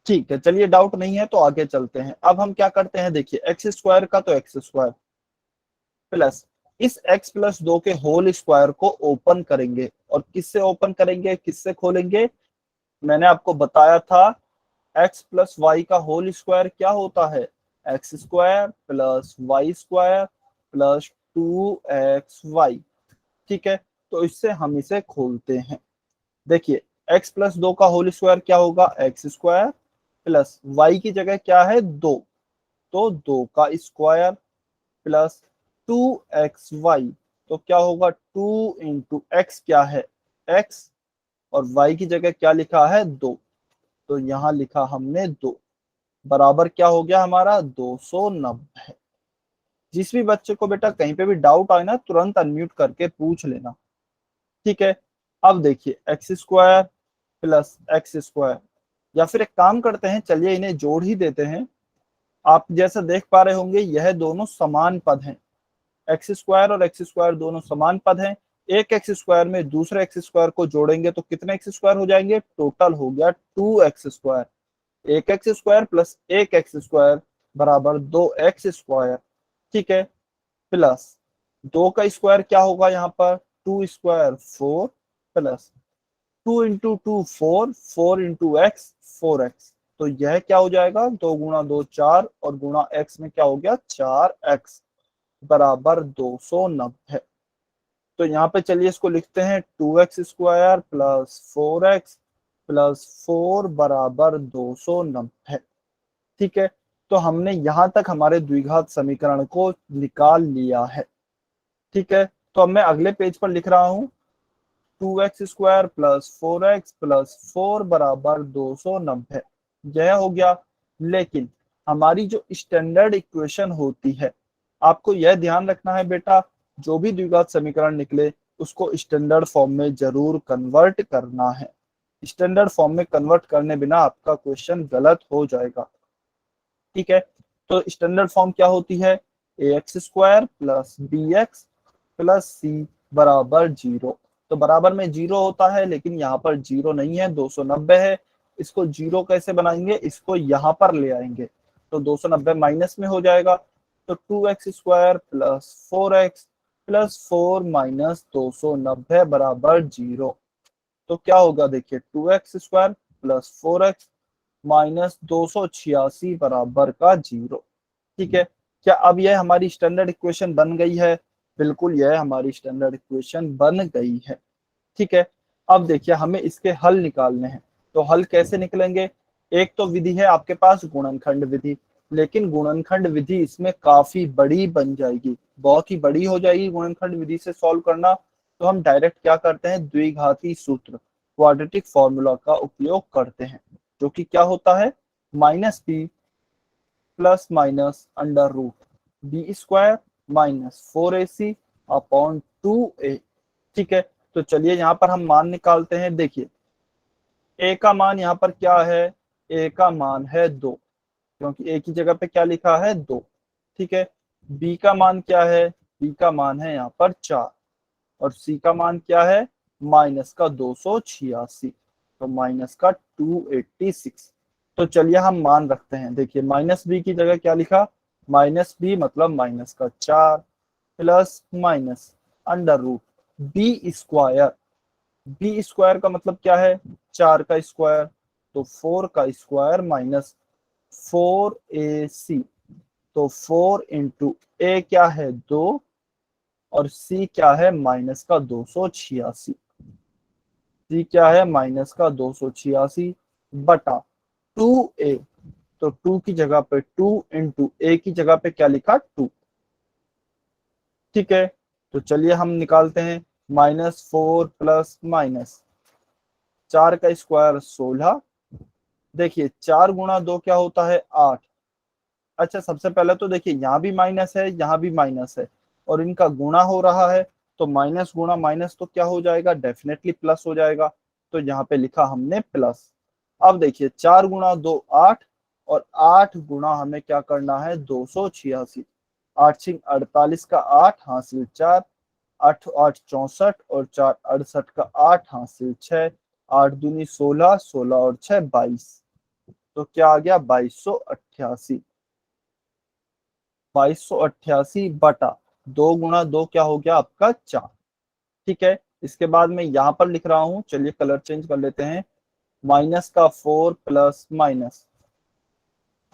A: ठीक है, चलिए डाउट नहीं है तो आगे चलते हैं। अब हम क्या करते हैं, देखिए x² का तो x² प्लस इस x+2 के होल स्क्वायर को ओपन करेंगे, और किससे ओपन करेंगे, किससे खोलेंगे, मैंने आपको बताया था x+y का होल स्क्वायर क्या होता है, x² plus y² plus 2xy। ठीक है, तो इससे हम इसे खोलते हैं। देखिए x+2 का होल स्क्वायर क्या होगा, x² प्लस y की जगह क्या है 2, तो 2 का स्क्वायर प्लस 2xy, तो क्या होगा 2 इंटू एक्स क्या है x, और y की जगह क्या लिखा है 2, तो यहां लिखा हमने 2, बराबर क्या हो गया हमारा 290। जिस भी बच्चे को बेटा कहीं पे भी डाउट आए ना, तुरंत अनम्यूट करके पूछ लेना। ठीक है, अब देखिए x² प्लस x², या फिर एक काम करते हैं, चलिए इन्हें जोड़ ही देते हैं। आप जैसा देख पा रहे होंगे यह दोनों समान पद हैं, x² और x² दोनों समान पद हैं। एक x² में दूसरे x² को जोड़ेंगे तो कितने x² हो जाएंगे, टोटल हो गया 2x²। एक x² प्लस एक x² बराबर 2x²। ठीक है, प्लस 2 का स्क्वायर क्या होगा यहाँ पर, 2² 4 plus 2 into 2 4, 4 into x 4x, तो यह क्या हो जाएगा, 2 गुणा 2 4, और गुणा x में क्या हो गया 4x, बराबर 290। तो यहाँ पे चलिए इसको लिखते हैं 2x² प्लस 4x प्लस 4 बराबर 290। ठीक है, तो हमने यहां तक हमारे द्विघात समीकरण को निकाल लिया है। ठीक है, तो अब मैं अगले पेज पर लिख रहा हूं 2x² प्लस 4x प्लस 4 बराबर 290, यह हो गया। लेकिन हमारी जो स्टैंडर्ड इक्वेशन होती है, आपको यह ध्यान रखना है बेटा, जो भी द्विघात समीकरण निकले उसको स्टैंडर्ड फॉर्म में जरूर कन्वर्ट करना है। स्टैंडर्ड फॉर्म में कन्वर्ट करने बिना आपका क्वेश्चन गलत हो जाएगा। ठीक है, तो स्टैंडर्ड फॉर्म क्या होती है, ax² plus bx plus c बराबर 0। तो बराबर में 0 होता है, लेकिन यहाँ पर 0 नहीं है, 290 है। इसको 0 कैसे बनाएंगे, इसको यहाँ पर ले आएंगे तो 290 माइनस में हो जाएगा। तो 2x² plus 4x plus 4 minus 290 बराबर 0। तो क्या होगा, देखिए 2x² प्लस 4x माइनस 286 बराबर का 0। ठीक है, क्या अब यह हमारी स्टैंडर्ड इक्वेशन बन गई है? बिल्कुल, यह हमारी स्टैंडर्ड इक्वेशन बन गई है। ठीक है, अब देखिए हमें इसके हल निकालने हैं। तो हल कैसे निकलेंगे? एक तो विधि है आपके पास गुणनखंड विधि, लेकिन गुणनखंड विधि इसमें काफी बड़ी बन जाएगी, बहुत ही बड़ी हो जाएगी गुणनखंड विधि से सॉल्व करना। तो हम डायरेक्ट क्या करते हैं, द्विघाती सूत्र क्वाड्रेटिक फॉर्मूला का उपयोग करते हैं, जो कि क्या होता है, -b plus minus under root b² minus 4ac upon 2a। ठीक है, तो चलिए यहाँ पर हम मान निकालते हैं। देखिए a का मान यहाँ पर क्या है, a का मान है 2, क्योंकि a की जगह पे क्या लिखा है, 2। ठीक है, b का मान क्या है, b का मान है यहाँ पर 4, और c का मान क्या है, माइनस का 286, तो माइनस का 286। तो चलिए हम मान रखते हैं। देखिए माइनस बी की जगह क्या लिखा, माइनस बी मतलब माइनस का 4 plus minus under root b²। b² का मतलब क्या है, 4 का स्क्वायर, तो 4 का स्क्वायर माइनस 4ac। तो 4 इंटू ए क्या है 2, और c क्या है माइनस का 286। c क्या है माइनस का 286 बटा 2a। तो 2 की जगह पे 2 इंटू ए की जगह पे क्या लिखा, 2। ठीक है, तो चलिए हम निकालते हैं। -4 प्लस माइनस 4 का स्क्वायर 16। देखिए 4 गुणा 2 क्या होता है, 8। अच्छा, सबसे पहले तो देखिए यहाँ भी माइनस है, यहाँ भी माइनस है, और इनका गुणा हो रहा है, तो माइनस गुणा माइनस तो क्या हो जाएगा, डेफिनेटली प्लस हो जाएगा। तो यहाँ पे लिखा हमने प्लस। अब देखिए 4 गुणा 2 8, और 8 गुणा हमें क्या करना है, 286। 8 6 48 का 8 हासिल 4, 8 8 64, और 4 68 का 8 हासिल 6, 8 दूनी 16, 16 और 6 22। तो क्या आ गया, 2288। 2288 बटा 2 गुणा 2 क्या हो गया आपका, 4। ठीक है, इसके बाद में यहां पर लिख रहा हूं, चलिए कलर चेंज कर लेते हैं। माइनस का 4 प्लस माइनस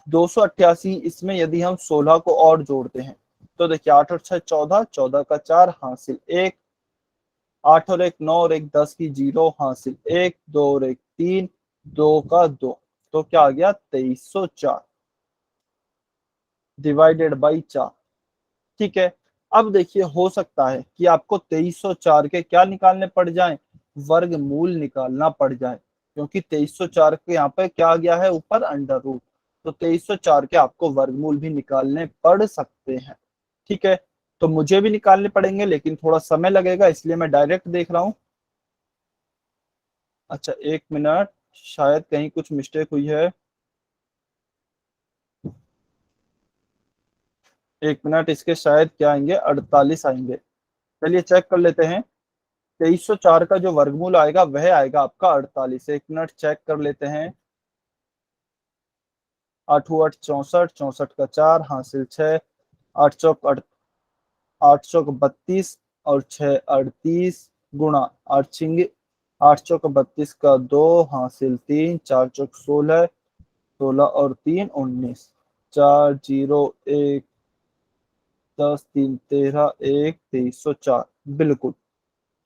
A: 288, इसमें यदि हम 16 को और जोड़ते हैं तो देखिए 8 और 6 14, 14 का 4 हासिल 1, 8 और 1 9 और 1 10 की 0 हासिल 1, 2 और 1 3, 2 का 2। तो क्या आ गया, 2304 डिवाइडेड बाई 4। ठीक है, अब देखिए हो सकता है कि आपको 2304 के क्या निकालने पड़ जाएं, वर्गमूल निकालना पड़ जाए, क्योंकि 2304 के यहाँ पे क्या आ गया है, ऊपर अंडर रूट। तो 2304 के आपको वर्गमूल भी निकालने पड़ सकते हैं। ठीक है, तो मुझे भी निकालने पड़ेंगे, लेकिन थोड़ा समय लगेगा, इसलिए मैं डायरेक्ट देख रहा हूँ। अच्छा 1 मिनट, शायद कहीं कुछ मिस्टेक हुई है। 1 मिनट, इसके शायद क्या आएंगे, 48 आएंगे। चलिए चेक कर लेते हैं। 2304 का जो वर्गमूल आएगा वह आएगा आपका 48। 1 मिनट चेक कर लेते हैं। 8 8 64, 64 का 4 हासिल 6, 8 चौक 832, और 6 38, गुणा 8 छिंगे 8 चौक 32 का 2 हासिल 3, 4 चौक 16, 16 और 3 19, 4 0 1 10 3 13 1 2304। बिल्कुल,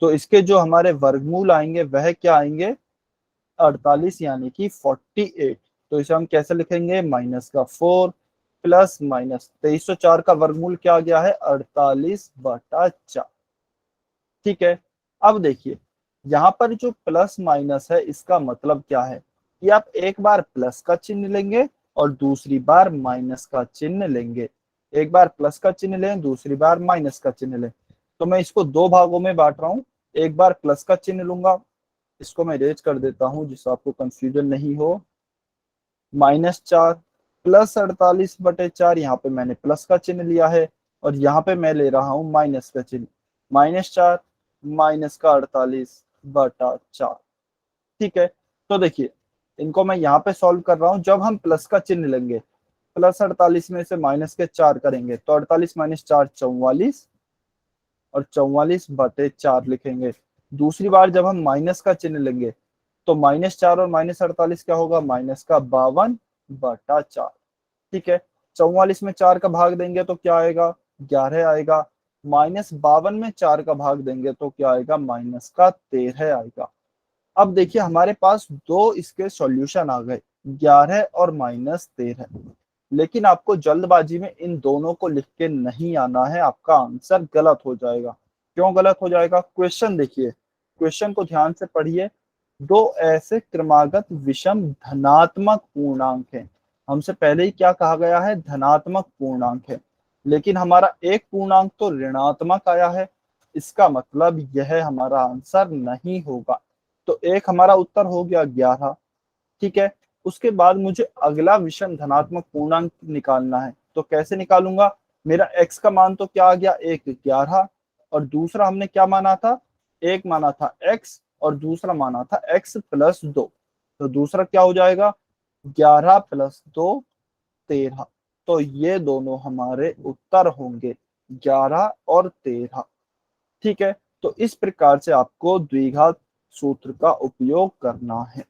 A: तो इसके जो हमारे वर्गमूल आएंगे वह क्या आएंगे, 48 यानी कि 48। तो इसे हम कैसे लिखेंगे, माइनस का 4 प्लस माइनस 2304 का वर्गमूल क्या आ गया है, 48 बटा 4। ठीक है, अब देखिए यहाँ पर जो प्लस माइनस है इसका मतलब क्या है, कि आप एक बार प्लस का चिन्ह लेंगे और दूसरी बार माइनस का चिन्ह लेंगे। एक बार प्लस का चिन्ह लें, दूसरी बार माइनस का चिन्ह लें। तो मैं इसको दो भागों में बांट रहा हूँ। एक बार प्लस का चिन्ह लूंगा, इसको मैं इरेज कर देता हूँ जिससे आपको कंफ्यूजन नहीं हो। -4 प्लस 48/4, यहाँ पे मैंने प्लस का चिन्ह लिया है, और यहाँ पे मैं ले रहा हूँ माइनस का चिन्ह। -4 माइनस का 48/4। ठीक है, तो देखिए इनको मैं यहाँ पे सॉल्व कर रहा हूँ। जब हम प्लस का चिन्ह लेंगे, प्लस 48 में से माइनस के 4 करेंगे तो 48 - 4 44, और 44/4 लिखेंगे। दूसरी बार जब हम माइनस का चिन्ह लेंगे तो -4 और -48 क्या होगा, माइनस का 52/4। ठीक है, 44 में 4 का भाग देंगे तो क्या आएगा, 11 आएगा। -52 में 4 का भाग देंगे तो क्या आएगा, माइनस का 13 आएगा। अब देखिए हमारे पास दो इसके सॉल्यूशन आ गए, 11 और -13। लेकिन आपको जल्दबाजी में इन दोनों को लिख के नहीं आना है, आपका आंसर गलत हो जाएगा। क्यों गलत हो जाएगा, क्वेश्चन देखिए, क्वेश्चन को ध्यान से पढ़िए। दो ऐसे क्रमागत विषम धनात्मक पूर्णांक हैं। हमसे पहले ही क्या कहा गया है, धनात्मक पूर्णांक है, लेकिन हमारा एक पूर्णांक तो ऋणात्मक आया है। इसका मतलब यह हमारा आंसर नहीं होगा। तो एक हमारा उत्तर हो गया 11। ठीक है, उसके बाद मुझे अगला विषम धनात्मक पूर्णांक निकालना है। तो कैसे निकालूंगा, मेरा x का मान तो क्या आ गया, 11, और दूसरा हमने क्या माना था, एक माना था x, और दूसरा माना था x + 2। तो दूसरा क्या हो जाएगा, 11 + 2 13। तो ये दोनों हमारे उत्तर होंगे, 11 और 13। ठीक है, तो इस प्रकार से आपको द्विघात सूत्र का उपयोग करना है।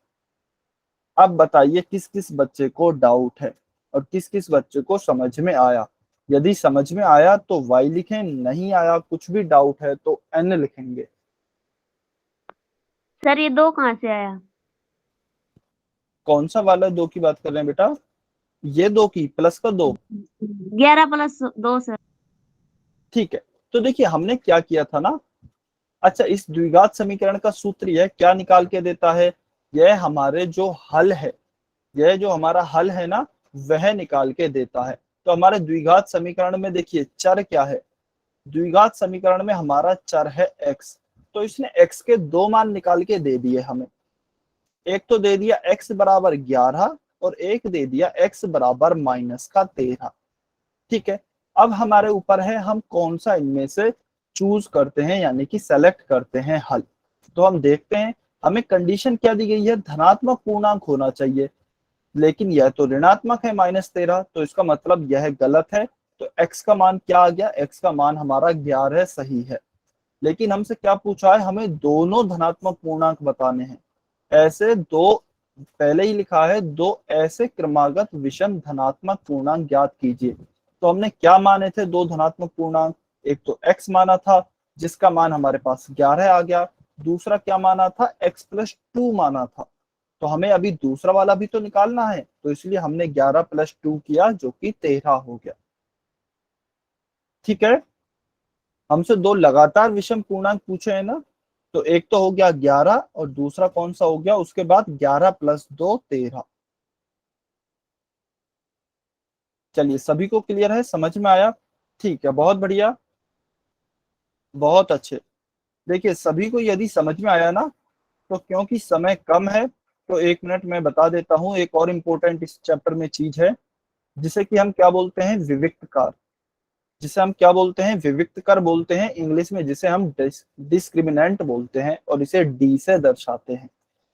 A: अब बताइए किस किस बच्चे को डाउट है और किस किस बच्चे को समझ में आया। यदि समझ में आया तो y लिखें, नहीं आया कुछ भी डाउट है तो n लिखेंगे।
C: सर ये 2 कहाँ से आया?
A: कौन सा वाला 2 की बात कर रहे हैं बेटा, ये 2 की, प्लस का 2।
C: 11 + 2 सर।
A: ठीक है, तो देखिए हमने क्या किया था ना, अच्छा इस द्विघात समीकरण का सूत्र यह क्या निकाल के देता है, यह हमारे जो हल है, यह जो हमारा हल है ना, वह निकाल के देता है। तो हमारे द्विघात समीकरण में देखिए चर क्या है, द्विघात समीकरण में हमारा चर है x। तो इसने x के दो मान निकाल के दे दिए हमें। एक तो दे दिया x बराबर 11 और एक दे दिया x बराबर -13। ठीक है, अब हमारे ऊपर है हम कौन सा इनमें से चूज करते हैं, यानी कि सेलेक्ट करते हैं हल। तो हम देखते हैं, हमें कंडीशन क्या दी गई है, धनात्मक पूर्णांक होना चाहिए, लेकिन यह तो ऋणात्मक है -13, तो इसका मतलब यह गलत है। तो x का मान क्या आ गया, x का मान हमारा 11 सही है। लेकिन हमसे क्या पूछा है, हमें दोनों धनात्मक पूर्णांक बताने हैं। ऐसे दो, पहले ही लिखा है, दो ऐसे क्रमागत विषम धनात्मक पूर्णांक ज्ञात कीजिए। तो हमने क्या माने थे दो धनात्मक पूर्णांक, एक तो x माना था जिसका मान हमारे पास 11 आ गया, दूसरा क्या माना था, x + 2 माना था। तो हमें अभी दूसरा वाला भी तो निकालना है, तो इसलिए हमने 11 + 2 किया जो कि 13 हो गया। ठीक है, हमसे दो लगातार विषम पूर्णांक पूछे हैं ना, तो एक तो हो गया 11 और दूसरा कौन सा हो गया, उसके बाद 11 + 2 13। चलिए सभी को क्लियर है, समझ में आया, ठीक है, बहुत बढ़िया, बहुत अच्छे। देखिए सभी को यदि समझ में आया ना, तो क्योंकि समय कम है तो 1 मिनट मैं बता देता हूँ एक और इम्पोर्टेंट इस चैप्टर में चीज है, जिसे कि हम क्या बोलते हैं, विविक्त कार। जिसे हम क्या बोलते हैं, विविक्त कर बोलते हैं इंग्लिश में, जिसे हम डिस्क्रिमिनेंट बोलते हैं और इसे डी से दर्शाते हैं।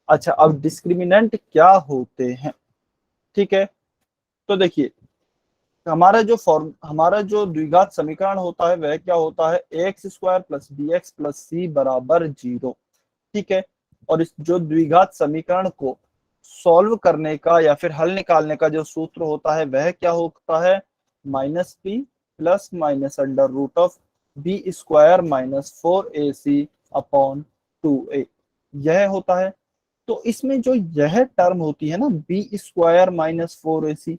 A: अच्छा अब डिस्क्रिमिनेंट क्या होते हैं, ठीक है, तो देखिए हमारा जो द्विघात समीकरण होता है वह क्या होता है, ax² + bx + c = 0। ठीक है, और इस जो द्विघात समीकरण को सॉल्व करने का या फिर हल निकालने का जो सूत्र होता है वह क्या होता है, -p + -√b² - 4ac/2a, यह होता है। तो इसमें जो यह टर्म होती है ना, b² - 4ac,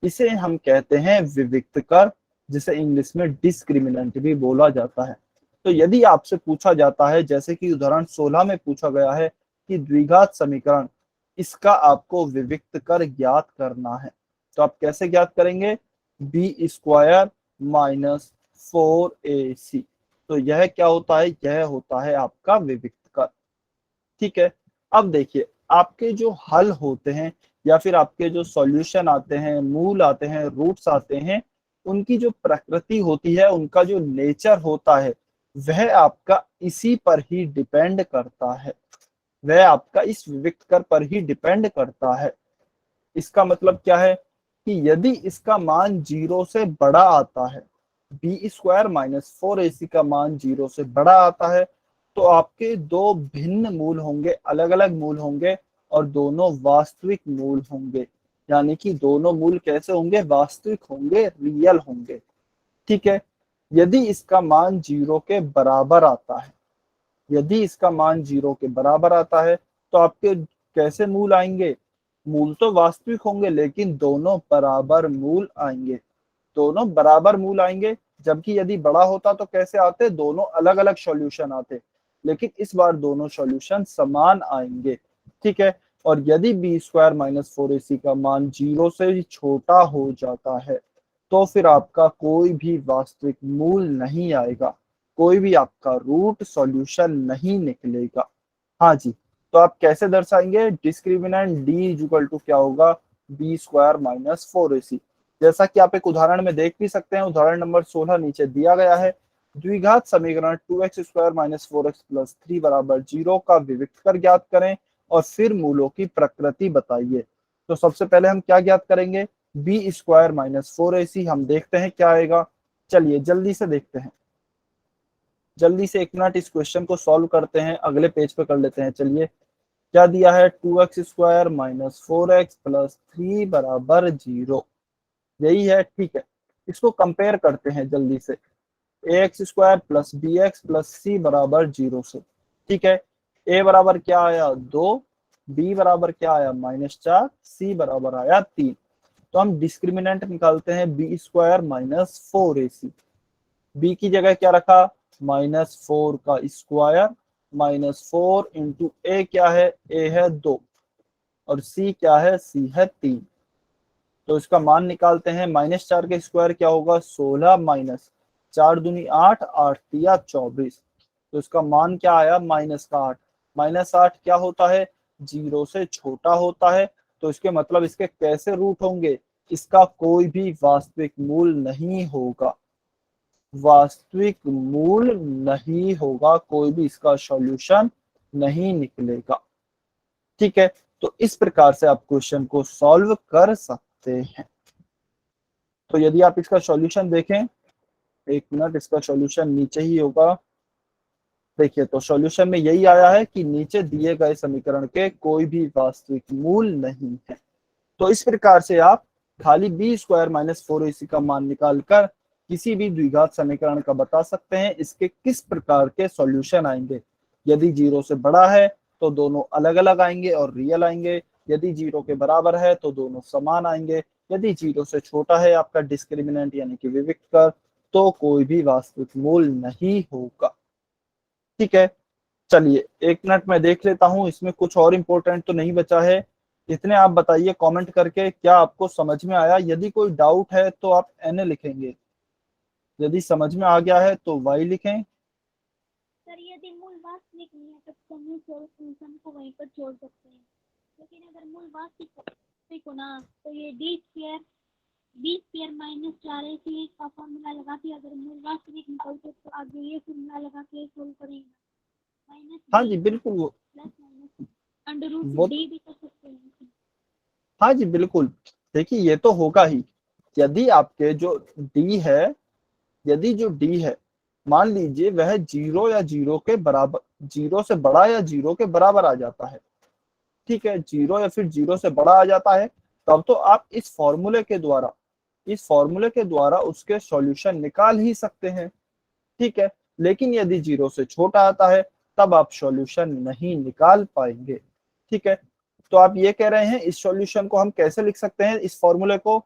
A: इसे हम कहते हैं विविक्त कर, जिसे इंग्लिश में डिस्क्रिमिनेंट भी बोला जाता है। तो यदि आपसे पूछा जाता है, जैसे कि उदाहरण 16 में पूछा गया है कि द्विघात समीकरण, इसका आपको विविक्त कर ज्ञात करना है, तो आप कैसे ज्ञात करेंगे, b² - 4ac। तो यह क्या होता है, यह होता है आपका विविक्त कर। ठीक है, अब देखिए आपके जो हल होते हैं या फिर आपके जो सॉल्यूशन आते हैं, मूल आते हैं, रूट्स आते हैं, उनकी जो प्रकृति होती है, उनका जो नेचर होता है, वह आपका इसी पर ही डिपेंड करता है, वह आपका इस विविक्त कर पर ही डिपेंड करता है। इसका मतलब क्या है कि यदि इसका मान 0 से बड़ा आता है, बी स्क्वायर माइनस 4ac का मान 0 से बड़ा आता है, तो आपके दो भिन्न मूल होंगे, अलग अलग मूल होंगे, और दोनों वास्तविक मूल होंगे। यानी कि दोनों मूल कैसे होंगे? वास्तविक होंगे, रियल होंगे। ठीक है। यदि इसका मान 0 के बराबर आता है, यदि इसका मान 0 के बराबर आता है, तो आपके कैसे मूल आएंगे? मूल तो वास्तविक होंगे, लेकिन दोनों बराबर मूल आएंगे, दोनों बराबर मूल आएंगे। जबकि यदि बड़ा होता तो कैसे आते? दोनों अलग अलग सॉल्यूशन आते, लेकिन इस बार दोनों सॉल्यूशन समान आएंगे। ठीक है। और यदि बी स्क्वायर माइनस 4ac का मान 0 से छोटा हो जाता है, तो फिर आपका कोई भी वास्तविक मूल नहीं आएगा, कोई भी आपका रूट सॉल्यूशन नहीं निकलेगा। हाँ जी। तो आप कैसे दर्शाएंगे? Discriminant D is equal to क्या होगा? B square minus 4ac। जैसा कि आप एक उदाहरण में देख भी सकते हैं, उदाहरण नंबर 16 नीचे दिया गया है। द्विघात समीकरण 2x square minus 4x plus 3 बराबर 0 का विविक्त कर ज्ञात करें और फिर मूलों की प्रकृति बताइए। तो सबसे पहले हम क्या ज्ञात करेंगे? B square minus 4ac। हम देखते हैं क्या आएगा। चलिए जल्दी से देखते हैं, जल्दी से 1 मिनट इस क्वेश्चन को सॉल्व करते हैं, अगले पेज पे कर लेते हैं। चलिए, क्या दिया है? 2x square minus 4x plus 3 बराबर 0, यही है। ठीक है। इसको कंपेयर करते हैं जल्दी से, ax square plus bx plus c बराबर 0 से। ठीक है। a बराबर क्या आया? 2, b बराबर क्या आया? -4, c बराबर आया 3। तो हम डिस्क्रिमिनेंट निकालते हैं B square minus 4ac। b की जगह क्या रखा? -4 का स्क्वायर, -4 इंटू ए क्या है? a है 2, और c क्या है? c है 3। तो इसका मान निकालते हैं। -4 का स्क्वायर क्या होगा? 16 माइनस 4 दूनी 8, 8 तिया 24। तो इसका मान क्या आया? -8। -8 क्या होता है? 0 से छोटा होता है। तो इसके मतलब इसके कैसे रूट होंगे? इसका कोई भी वास्तविक मूल नहीं होगा, वास्तविक मूल नहीं होगा, कोई भी इसका सॉल्यूशन नहीं निकलेगा। ठीक है। तो इस प्रकार से आप क्वेश्चन को सॉल्व कर सकते हैं। तो यदि आप इसका सॉल्यूशन देखें, 1 मिनट, इसका सॉल्यूशन नीचे ही होगा। देखिए, तो सॉल्यूशन में यही आया है कि नीचे दिए गए समीकरण के कोई भी वास्तविक मूल नहीं है। तो इस प्रकार से आप खाली बी स्क्वायर माइनस 4ac का मान निकालकर किसी भी द्विघात समीकरण का बता सकते हैं इसके किस प्रकार के सॉल्यूशन आएंगे। यदि 0 से बड़ा है तो दोनों अलग अलग आएंगे और रियल आएंगे, यदि 0 के बराबर है तो दोनों समान आएंगे, यदि 0 से छोटा है आपका डिस्क्रिमिनेंट यानी कि विविक्त कर, तो कोई भी वास्तविक मूल नहीं होगा। ठीक है। चलिए 1 मिनट में देख लेता हूं, इसमें कुछ और इम्पोर्टेंट तो नहीं बचा है। इतने आप बताइए कमेंट करके क्या आपको समझ में आया। यदि कोई डाउट है तो आप एन लिखेंगे, यदि समझ में आ गया है तो वाई लिखें।
B: सर यदि मूल वास्तविक नहीं है तब तो मूल सॉल्यूशन को वहीं पर छोड़ सकते हैं, लेकिन अगर मूल वास्तविक हो ना तो ये बी स्क्वायर माइनस 4ac का फॉर्मूला लगा के अगर मूल वास्तविक निकलते तो आगे ये फॉर्मूला लगा के सोल्व करेंगे।
A: हाँ जी बिल्कुल,
B: प्लस माइनस अंडर रूट
A: वो
B: डी भी कर सकते हैं।
A: हाँ जी बिल्कुल। देखिए ये तो होगा ही। यदि आपके जो डी है, यदि जो डी है मान लीजिए वह 0 या 0 के बराबर, 0 से बड़ा या 0 के बराबर आ जाता है। ठीक है। 0 या फिर 0 से बड़ा आ जाता है, तब तो आप इस फॉर्मूले के द्वारा, इस फॉर्मूले के द्वारा उसके सॉल्यूशन निकाल ही सकते हैं। ठीक है। लेकिन यदि 0 से छोटा आता है तब आप सॉल्यूशन नहीं निकाल पाएंगे। ठीक है। तो आप ये कह रहे हैं इस सॉल्यूशन को हम कैसे लिख सकते हैं? इस फॉर्मूले को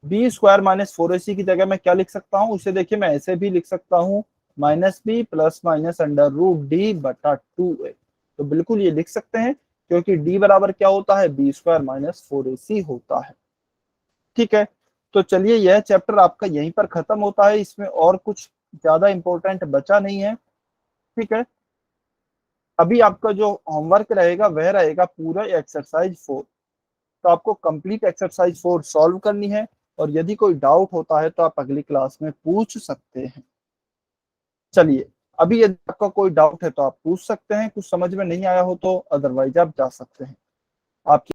A: बी स्क्वायर माइनस 4ac की जगह मैं क्या लिख सकता हूँ? उसे देखिए मैं ऐसे भी लिख सकता हूँ, -b plus minus under root D बटा 2a। तो बिल्कुल ये लिख सकते हैं, क्योंकि d बराबर क्या होता है? बी स्क्वायर माइनस 4ac होता है। ठीक है। तो चलिए यह चैप्टर आपका यहीं पर खत्म होता है, इसमें और कुछ ज्यादा इंपॉर्टेंट बचा नहीं है। ठीक है। अभी आपका जो होमवर्क रहेगा वह रहेगा पूरा एक्सरसाइज 4। तो आपको कंप्लीट एक्सरसाइज 4 सॉल्व करनी है, और यदि कोई डाउट होता है तो आप अगली क्लास में पूछ सकते हैं। चलिए, अभी यदि आपका कोई डाउट है तो आप पूछ सकते हैं, कुछ समझ में नहीं आया हो तो अदरवाइज आप जा सकते हैं। आपकी